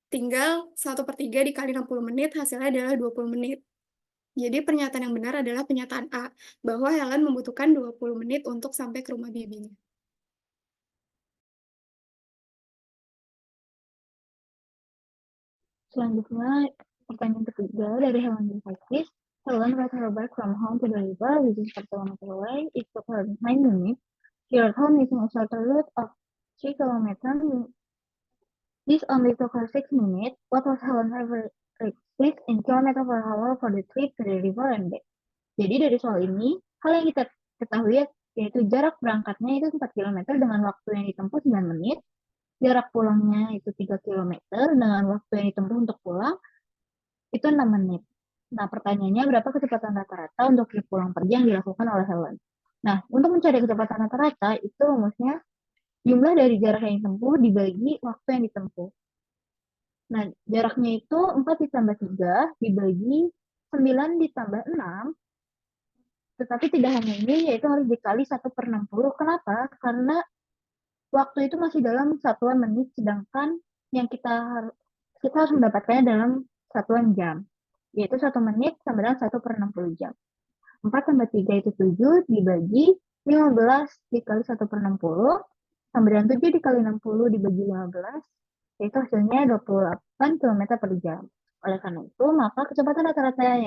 tinggal 1/3 dikali 60 menit, hasilnya adalah 20 menit. Jadi pernyataan yang benar adalah pernyataan A, bahwa Helen membutuhkan 20 menit untuk sampai ke rumah bibinya. Selanjutnya, pertanyaan ketiga dari Helen Denfakis. Helen rode her bike from home to the river, which is 4 km away. It took her 9 minutes. She rode home using a shorter route of 3 km. This only took her 6 minutes. What was Helen's average speed in km per hour for the trip to the river and back? Jadi dari soal ini, hal yang kita ketahui yaitu jarak berangkatnya itu 4 km dengan waktu yang ditempuh 9 menit. Jarak pulangnya itu 3 km dengan waktu yang ditempuh untuk pulang itu 6 menit. Nah, pertanyaannya berapa kecepatan rata-rata untuk trip pulang pergi yang dilakukan oleh Helen? Nah, untuk mencari kecepatan rata-rata itu rumusnya jumlah dari jarak yang ditempuh dibagi waktu yang ditempuh. Nah, jaraknya itu 4 ditambah 3 dibagi 9 ditambah 6. Tetapi tidak hanya ini, yaitu harus dikali 1/60. Kenapa? Karena waktu itu masih dalam satuan menit, sedangkan yang kita harus mendapatkannya dalam satuan jam, yaitu 1 menit sama dengan 1/60 jam. 4 tambah 3 itu 7 dibagi 15 dikali 1/60, sama dengan 7 dikali 60 dibagi 15, yaitu hasilnya 28 km per jam. Oleh karena itu, maka kecepatan rata-rata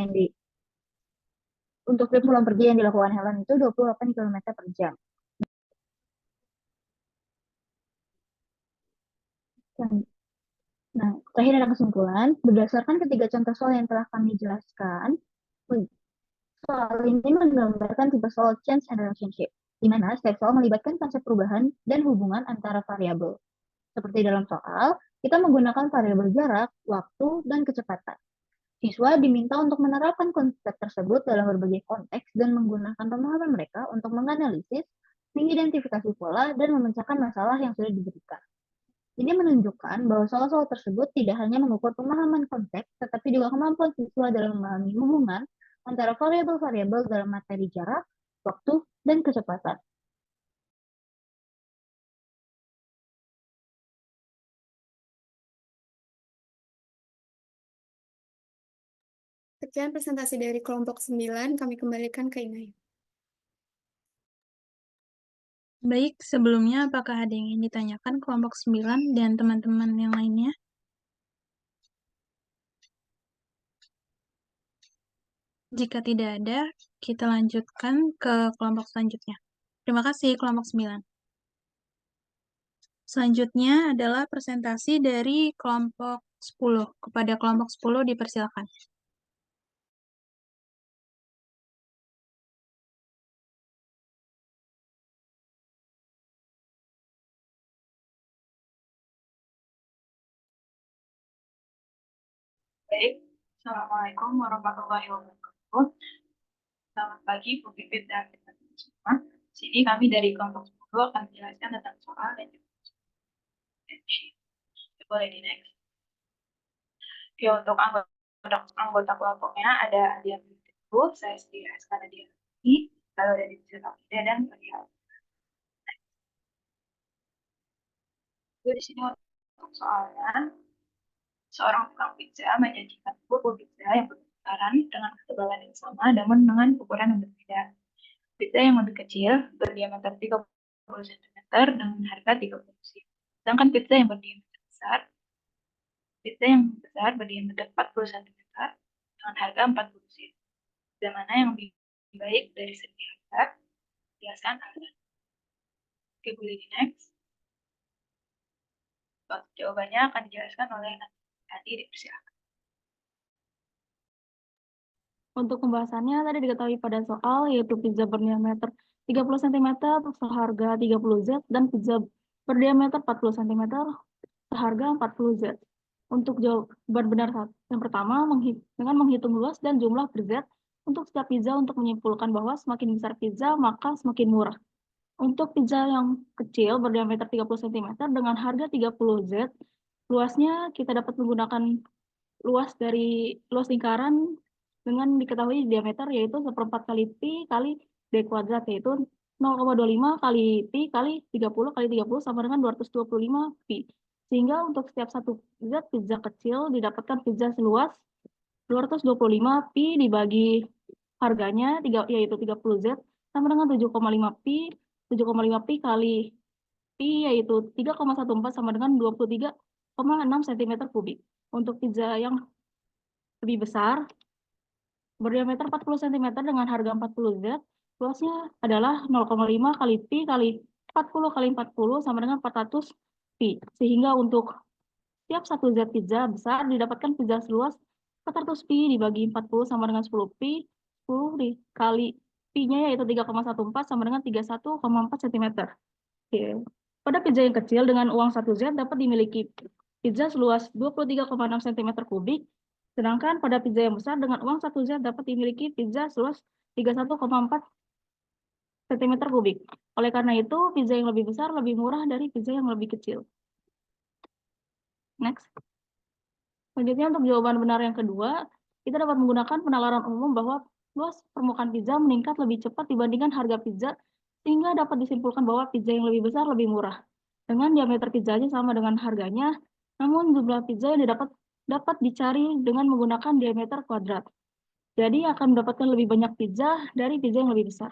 untuk trip pulang pergi yang dilakukan Helen itu 28 km per jam. Nah, terakhir ada kesimpulan. Berdasarkan ketiga contoh soal yang telah kami jelaskan, soal ini menggambarkan tipe soal change and relationship, di mana setiap soal melibatkan konsep perubahan dan hubungan antara variabel. Seperti dalam soal, kita menggunakan variabel jarak, waktu, dan kecepatan. Siswa diminta untuk menerapkan konsep tersebut dalam berbagai konteks dan menggunakan pemahaman mereka untuk menganalisis, mengidentifikasi pola, dan memecahkan masalah yang sudah diberikan. Ini menunjukkan bahwa soal-soal tersebut tidak hanya mengukur pemahaman konsep, tetapi juga kemampuan siswa dalam memahami hubungan antara variabel-variabel dalam materi jarak, waktu, dan kecepatan. Sekian presentasi dari kelompok 9, kami kembalikan ke Inaya. Baik, sebelumnya apakah ada yang ingin ditanyakan kelompok 9 dan teman-teman yang lainnya? Jika tidak ada, kita lanjutkan ke kelompok selanjutnya. Terima kasih kelompok 9. Selanjutnya adalah presentasi dari kelompok 10. Kepada kelompok 10 dipersilakan. Baik, Assalamualaikum warahmatullahi wabarakatuh. Selamat pagi, Bu Pipit dan teman-teman semua. Sini kami dari kelompok 10 akan menjelaskan tentang soal dan juga boleh di next. Oke, untuk anggota kelompoknya ada Adia Putri, saya sendiri Askara Nadia, lalu ada Divisi Tauhida dan Fadila. Di sini untuk soalnya, seorang tukang pizza menyajikan bubur pizza yang bertukaran dengan ketebalan yang sama namun dengan ukuran yang berbeda. Pizza yang lebih kecil berdiameter 30 cm dengan harga 30 sen. Sedangkan pizza yang besar berdiameter 40 cm dengan harga 40 sen. Dan mana yang lebih baik dari segi harga? Jelaskan alasan. Oke, boleh di next. Jawabannya akan dijelaskan oleh Adi, dipersilakan. Untuk pembahasannya tadi diketahui pada soal yaitu pizza berdiameter 30 cm seharga 30 Z dan pizza berdiameter 40 cm seharga 40 Z. Untuk jawaban benar yang pertama, dengan menghitung luas dan jumlah per Z untuk setiap pizza untuk menyimpulkan bahwa semakin besar pizza maka semakin murah. Untuk pizza yang kecil berdiameter 30 cm dengan harga 30 Z, luasnya kita dapat menggunakan luas lingkaran dengan diketahui diameter yaitu 1/4 kali pi kali d kuadrat, yaitu 0,25 kali pi kali 30 kali 30 sama dengan 225 pi. Sehingga untuk setiap satu Z pizza kecil didapatkan pizza seluas 225 pi dibagi harganya yaitu 30 Z sama dengan 7,5 pi. 7,5 pi kali pi yaitu 3,14 sama dengan 23,6 cm kubik. Untuk pizza yang lebih besar berdiameter 40 cm dengan harga 40 Z, luasnya adalah 0,5 kali pi kali 40 kali 40 sama dengan 400 pi. Sehingga untuk setiap satu Z pizza besar didapatkan pizza seluas 400 pi dibagi 40 sama dengan 10 pi, 10 dikali pi-nya yaitu 3,14 sama dengan 31,4 cm. Oke. Pada pizza yang kecil dengan uang 1 Z dapat dimiliki pizza seluas 23,6 cm kubik, sedangkan pada pizza yang besar dengan uang 1 Z dapat dimiliki pizza seluas 31,4 cm kubik. Oleh karena itu, pizza yang lebih besar lebih murah dari pizza yang lebih kecil. Next. Selanjutnya untuk jawaban benar yang kedua, kita dapat menggunakan penalaran umum bahwa luas permukaan pizza meningkat lebih cepat dibandingkan harga pizza, sehingga dapat disimpulkan bahwa pizza yang lebih besar lebih murah. Dengan diameter pizzanya sama dengan harganya, namun jumlah pizza yang dapat dicari dengan menggunakan diameter kuadrat. Jadi akan mendapatkan lebih banyak pizza dari pizza yang lebih besar.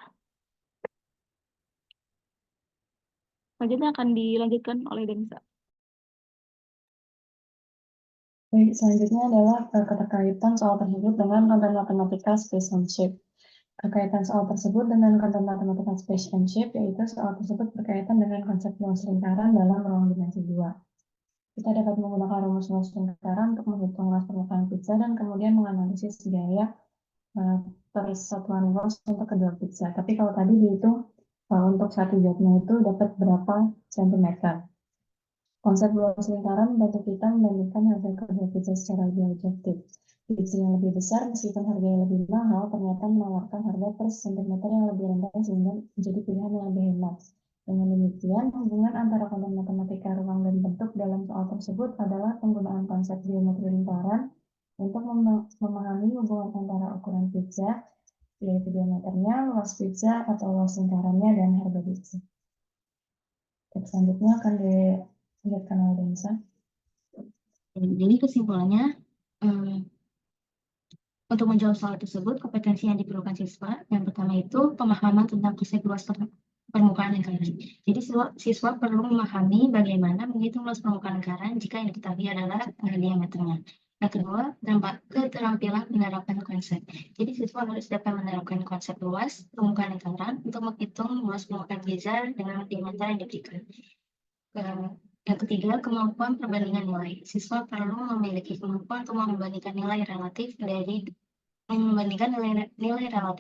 Selanjutnya akan dilanjutkan oleh Denisa. Baik, selanjutnya adalah keterkaitan soal tersebut dengan konten matematika space and shape. Kekaitan soal tersebut dengan konten matematika space and shape yaitu soal tersebut berkaitan dengan konsep luas lingkaran dalam ruang dimensi 2. Kita dapat menggunakan rumus luas lingkaran untuk menghitung luas permukaan pizza dan kemudian menganalisis biaya persatuan luas untuk kedua pizza. Tapi kalau tadi dihitung untuk satu zatnya itu dapat berapa sentimeter. Konsep luas lingkaran membantu kita membandingkan harga kedua pizza secara lebih objektif. Pizza yang lebih besar meskipun harganya lebih mahal ternyata menawarkan harga per sentimeter yang lebih rendah sehingga menjadi pilihan yang lebih hemat. Dengan demikian, hubungan antara konten matematika ruang dan bentuk dalam soal tersebut adalah penggunaan konsep geometri lingkaran untuk memahami hubungan antara ukuran pizza, yaitu diameternya, luas pizza atau luas lingkarannya, dan harga pizza. Selanjutnya akan dilanjutkan oleh Denisa. Jadi kesimpulannya, Untuk menjawab soal tersebut, kompetensi yang diperlukan siswa yang pertama itu pemahaman tentang konsep luas permukaan lingkaran. Jadi siswa perlu memahami bagaimana menghitung luas permukaan lingkaran jika yang diketahui adalah diameternya. Yang kedua, keterampilan menerapkan konsep. Jadi siswa harus dapat menerapkan konsep luas permukaan lingkaran untuk menghitung luas permukaan laser dengan diameter yang diberikan. Yang ketiga, kemampuan perbandingan nilai. Siswa perlu memiliki kemampuan untuk membandingkan nilai relatif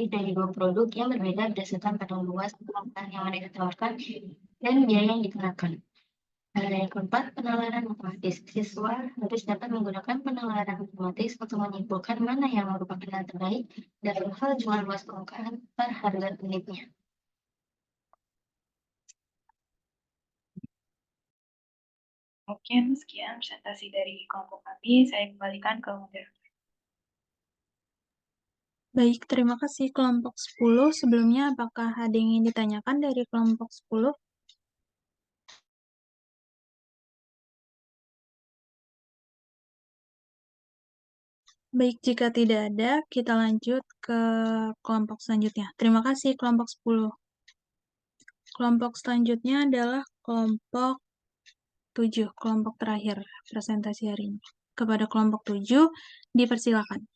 dari dua produk yang berbeda berdasarkan pada luas permukaan yang mereka tawarkan dan biaya yang dikenakan. Yang keempat, penalaran matematis. Siswa harus dapat menggunakan penalaran matematis untuk menyimpulkan mana yang merupakan yang terbaik dalam hal jual luas permukaan per harga unitnya. Mungkin sekian presentasi dari kelompok kami. Saya kembalikan ke moderator. Baik, terima kasih kelompok 10. Sebelumnya, apakah ada yang ingin ditanyakan dari kelompok 10? Baik, jika tidak ada, kita lanjut ke kelompok selanjutnya. Terima kasih kelompok 10. Kelompok selanjutnya adalah kelompok 7, kelompok terakhir presentasi hari ini. Kepada kelompok 7, dipersilakan.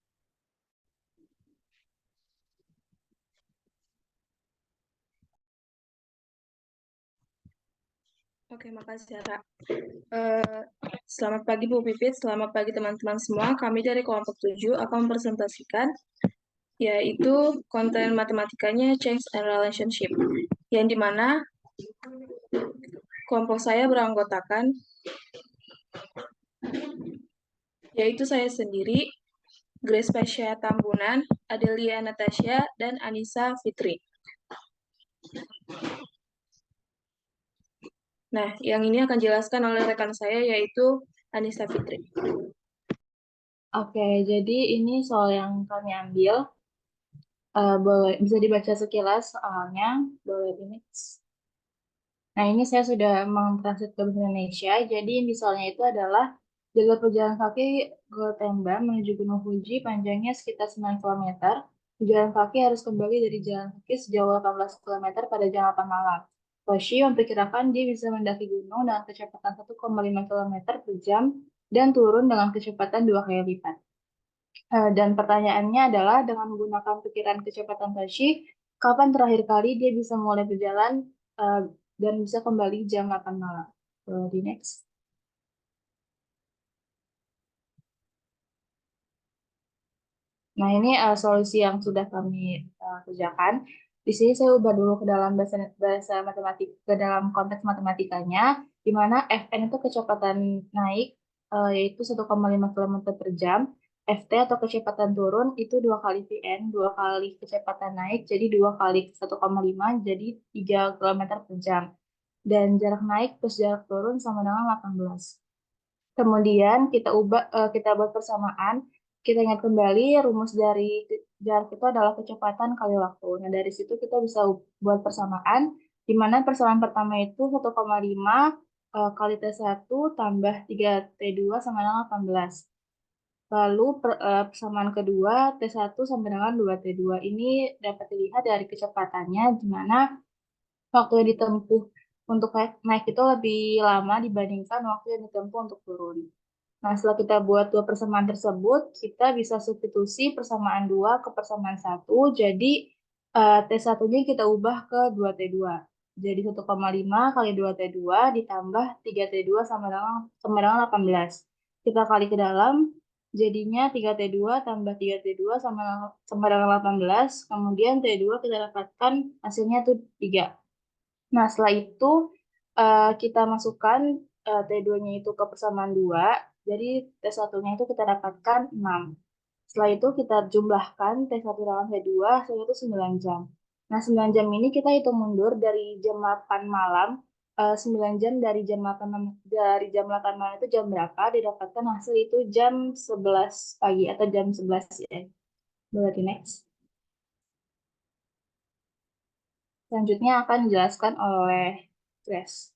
Oke, makasih Ra. Selamat pagi Bu Pipit, selamat pagi teman-teman semua. Kami dari kelompok 7 akan mempresentasikan yaitu konten matematikanya Change and Relationship, yang dimana kelompok saya beranggotakan yaitu saya sendiri, Grace Pasha Tambunan, Adelia Natasha, dan Anissa Fitri. Nah, yang ini akan dijelaskan oleh rekan saya yaitu Anissa Fitri. Oke, jadi ini soal yang kami ambil. Boleh bisa dibaca sekilas soalnya. Boleh ini. Nah, ini saya sudah mentranslate ke bahasa Indonesia. Jadi di soalnya itu adalah jalur pejalan kaki Gotemba menuju Gunung Fuji panjangnya sekitar 9 km. Pejalan kaki harus kembali dari jalan kaki sejauh 18 km pada jam 8 malam. Toshi memperkirakan dia bisa mendaki gunung dengan kecepatan 1,5 km per jam dan turun dengan kecepatan 2 kali lipat. Dan pertanyaannya adalah dengan menggunakan pikiran kecepatan Toshi, kapan terakhir kali dia bisa mulai berjalan dan bisa kembali jam 8 malam. Di next. Nah, ini solusi yang sudah kami kerjakan. Di sini saya ubah dulu ke dalam bahasa matematik, ke dalam konteks matematikanya, di mana Fn itu kecepatan naik, yaitu 1,5 km per jam. Ft atau kecepatan turun itu 2 kali Vn, 2 kali kecepatan naik, jadi 2 kali 1,5, jadi 3 km per jam. Dan jarak naik plus jarak turun sama dengan 18. Kemudian kita buat persamaan. Kita ingat kembali rumus dari jarak itu adalah kecepatan kali waktu. Nah, dari situ kita bisa buat persamaan, di mana persamaan pertama itu 1,5 kali T1 tambah 3T2 sama dengan 18. Lalu persamaan kedua, T1 sama dengan 2T2. Ini dapat dilihat dari kecepatannya, di mana waktu yang ditempuh untuk naik itu lebih lama dibandingkan waktu yang ditempuh untuk turun. Nah, setelah kita buat dua persamaan tersebut, kita bisa substitusi persamaan 2 ke persamaan 1. Jadi, T1-nya kita ubah ke 2T2. Jadi, 1,5 kali 2T2 ditambah 3T2 sama dengan 18. Kita kali ke dalam, jadinya 3T2 tambah 3T2 sama dengan 18. Kemudian T2 kita dapatkan hasilnya itu 3. Nah, setelah itu kita masukkan T2-nya itu ke persamaan 2. Jadi T1-nya itu kita dapatkan 6. Setelah itu kita jumlahkan T1 dengan T2, hasilnya itu 9 jam. Nah, 9 jam ini kita hitung mundur dari jam 8 malam. 9 jam dari jam 8 malam itu jam berapa, didapatkan hasil itu jam 11 pagi atau jam 11 ya. Berarti next. Selanjutnya akan dijelaskan oleh Grace.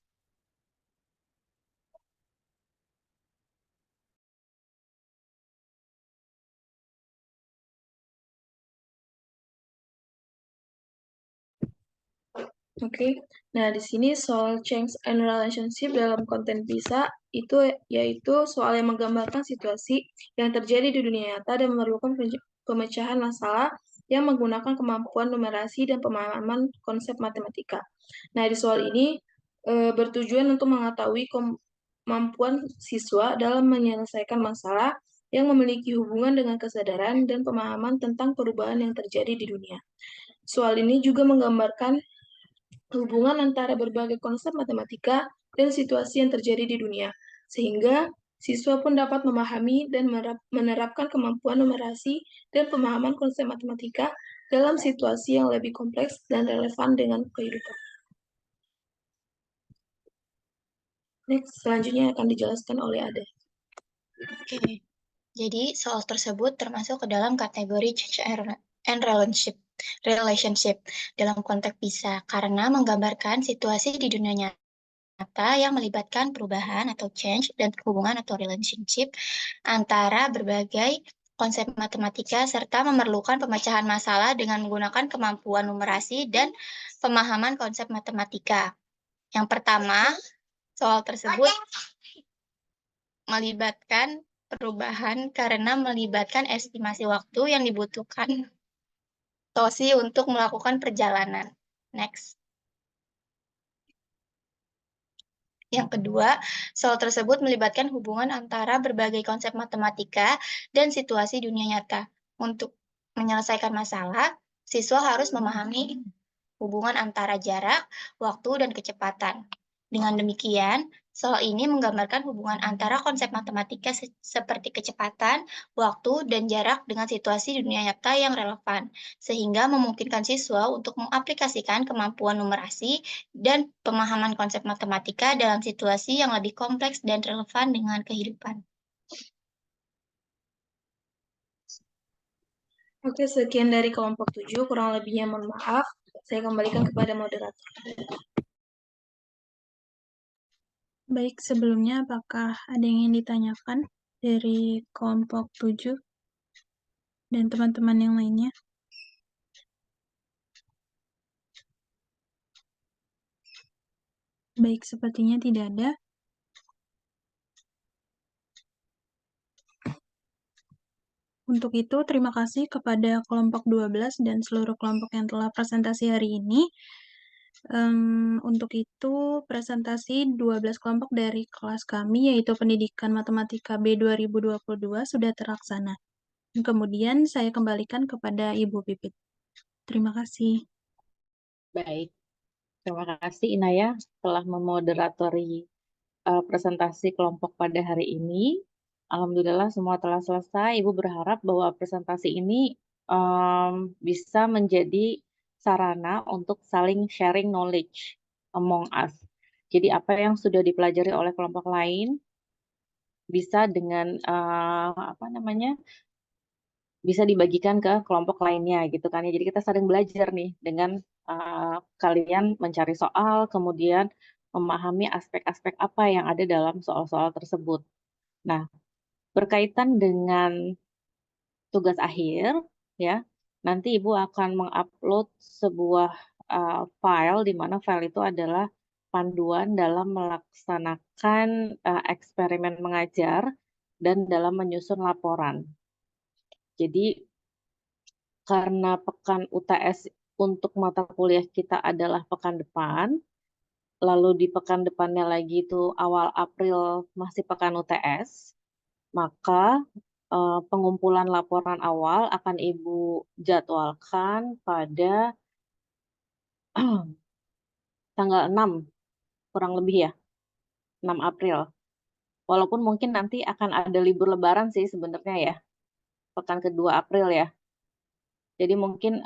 Oke, nah di sini soal change and relationship dalam konten PISA itu yaitu soal yang menggambarkan situasi yang terjadi di dunia nyata dan memerlukan pemecahan masalah yang menggunakan kemampuan numerasi dan pemahaman konsep matematika. Nah, di soal ini bertujuan untuk mengetahui kemampuan siswa dalam menyelesaikan masalah yang memiliki hubungan dengan kesadaran dan pemahaman tentang perubahan yang terjadi di dunia. Soal ini juga menggambarkan hubungan antara berbagai konsep matematika dan situasi yang terjadi di dunia, sehingga siswa pun dapat memahami dan menerapkan kemampuan numerasi dan pemahaman konsep matematika dalam situasi yang lebih kompleks dan relevan dengan kehidupan. Next, selanjutnya akan dijelaskan oleh Ade. Oke, jadi soal tersebut termasuk ke dalam kategori change and relationship dalam konteks PISA karena menggambarkan situasi di dunia nyata yang melibatkan perubahan atau change dan hubungan atau relationship antara berbagai konsep matematika serta memerlukan pemecahan masalah dengan menggunakan kemampuan numerasi dan pemahaman konsep matematika. Yang pertama, soal tersebut melibatkan perubahan karena melibatkan estimasi waktu yang dibutuhkan Tosi untuk melakukan perjalanan. Next. Yang kedua, soal tersebut melibatkan hubungan antara berbagai konsep matematika dan situasi dunia nyata. Untuk menyelesaikan masalah, siswa harus memahami hubungan antara jarak, waktu, dan kecepatan. Dengan demikian, soal ini menggambarkan hubungan antara konsep matematika seperti kecepatan, waktu, dan jarak dengan situasi dunia nyata yang relevan, sehingga memungkinkan siswa untuk mengaplikasikan kemampuan numerasi dan pemahaman konsep matematika dalam situasi yang lebih kompleks dan relevan dengan kehidupan. Oke, sekian dari kelompok 7, kurang lebihnya mohon maaf. Saya kembalikan kepada moderator. Baik, sebelumnya apakah ada yang ingin ditanyakan dari kelompok 7 dan teman-teman yang lainnya? Baik, sepertinya tidak ada. Untuk itu, terima kasih kepada kelompok 12 dan seluruh kelompok yang telah presentasi hari ini. Untuk itu, presentasi 12 kelompok dari kelas kami, yaitu Pendidikan Matematika B 2022, sudah terlaksana. Kemudian saya kembalikan kepada Ibu Pipit. Terima kasih. Baik, terima kasih Inaya telah memoderatori presentasi kelompok pada hari ini. Alhamdulillah semua telah selesai. Ibu berharap bahwa presentasi ini bisa menjadi sarana untuk saling sharing knowledge among us. Jadi apa yang sudah dipelajari oleh kelompok lain bisa dengan bisa dibagikan ke kelompok lainnya gitu kan ya. Jadi kita sering belajar nih dengan kalian mencari soal, kemudian memahami aspek-aspek apa yang ada dalam soal-soal tersebut. Nah, berkaitan dengan tugas akhir, ya, nanti Ibu akan mengupload sebuah file di mana file itu adalah panduan dalam melaksanakan eksperimen mengajar dan dalam menyusun laporan. Jadi karena pekan UTS untuk mata kuliah kita adalah pekan depan, lalu di pekan depannya lagi itu awal April masih pekan UTS, maka pengumpulan laporan awal akan Ibu jadwalkan pada tanggal 6, kurang lebih ya, 6 April. Walaupun mungkin nanti akan ada libur lebaran sih sebenarnya ya, pekan kedua April ya. Jadi mungkin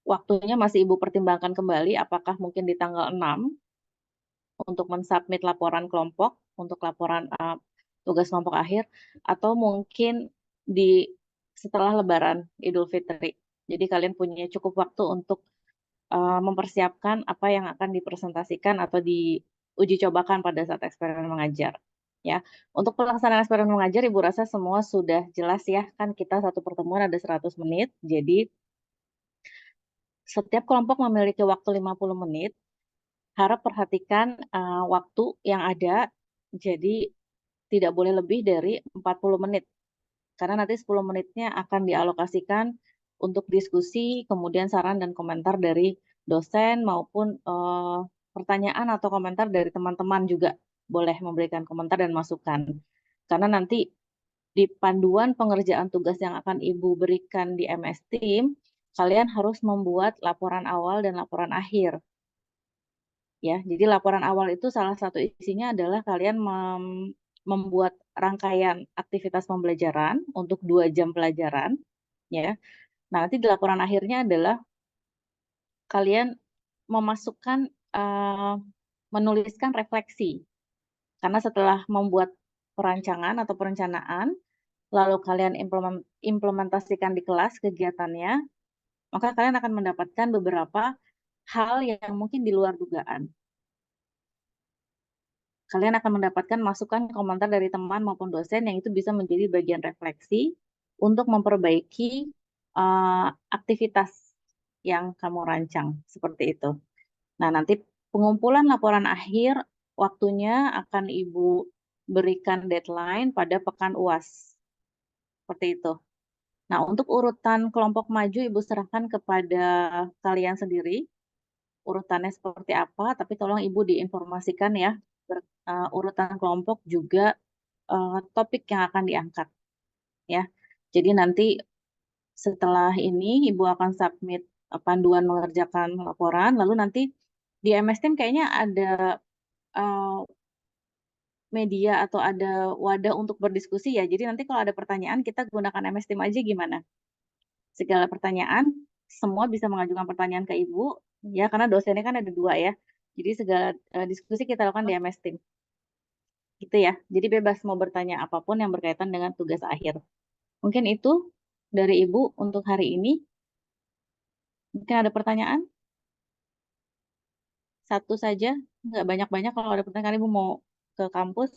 waktunya masih Ibu pertimbangkan kembali apakah mungkin di tanggal 6 untuk mensubmit laporan kelompok, untuk laporan tugas kelompok akhir, atau mungkin setelah Lebaran Idul Fitri. Jadi kalian punya cukup waktu untuk mempersiapkan apa yang akan dipresentasikan atau diuji cobakan pada saat eksperimen mengajar. Ya, untuk pelaksanaan eksperimen mengajar, Ibu rasa semua sudah jelas ya, kan kita satu pertemuan ada 100 menit, jadi Setiap kelompok memiliki waktu 50 menit. Harap perhatikan waktu yang ada, jadi tidak boleh lebih dari 40 menit. Karena nanti 10 menitnya akan dialokasikan untuk diskusi, kemudian saran dan komentar dari dosen maupun pertanyaan atau komentar dari teman-teman juga boleh memberikan komentar dan masukan. Karena nanti di panduan pengerjaan tugas yang akan Ibu berikan di MS Team, kalian harus membuat laporan awal dan laporan akhir. Ya, jadi laporan awal itu salah satu isinya adalah kalian membuat rangkaian aktivitas pembelajaran untuk 2 jam pelajaran, ya. Nah, nanti di laporan akhirnya adalah kalian memasukkan, menuliskan refleksi. Karena setelah membuat perancangan atau perencanaan, lalu kalian implementasikan di kelas kegiatannya, maka kalian akan mendapatkan beberapa hal yang mungkin di luar dugaan. Kalian akan mendapatkan masukan komentar dari teman maupun dosen yang itu bisa menjadi bagian refleksi untuk memperbaiki aktivitas yang kamu rancang, seperti itu. Nah, nanti pengumpulan laporan akhir waktunya akan Ibu berikan deadline pada pekan UAS. Seperti itu. Nah, untuk urutan kelompok maju Ibu serahkan kepada kalian sendiri. Urutannya seperti apa, tapi tolong Ibu diinformasikan ya, urutan kelompok juga topik yang akan diangkat. Ya, jadi nanti setelah ini Ibu akan submit panduan mengerjakan laporan, lalu nanti di MS Team kayaknya ada media atau ada wadah untuk berdiskusi ya. Jadi nanti kalau ada pertanyaan kita gunakan MS Team aja gimana? Segala pertanyaan, semua bisa mengajukan pertanyaan ke Ibu, ya karena dosennya kan ada 2 ya. Jadi segala diskusi kita lakukan di MS Team. Gitu ya. Jadi bebas mau bertanya apapun yang berkaitan dengan tugas akhir. Mungkin itu dari Ibu untuk hari ini. Mungkin ada pertanyaan? Satu saja, nggak banyak-banyak. Kalau ada pertanyaan Ibu mau ke kampus.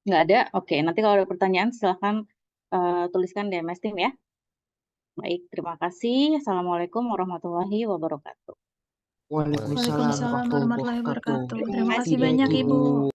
Nggak ada? Oke, nanti kalau ada pertanyaan silahkan tuliskan di MS Team ya. Baik, terima kasih. Assalamualaikum warahmatullahi wabarakatuh. Waalaikumsalam warahmatullahi wabarakatuh. Terima kasih banyak, Ibu.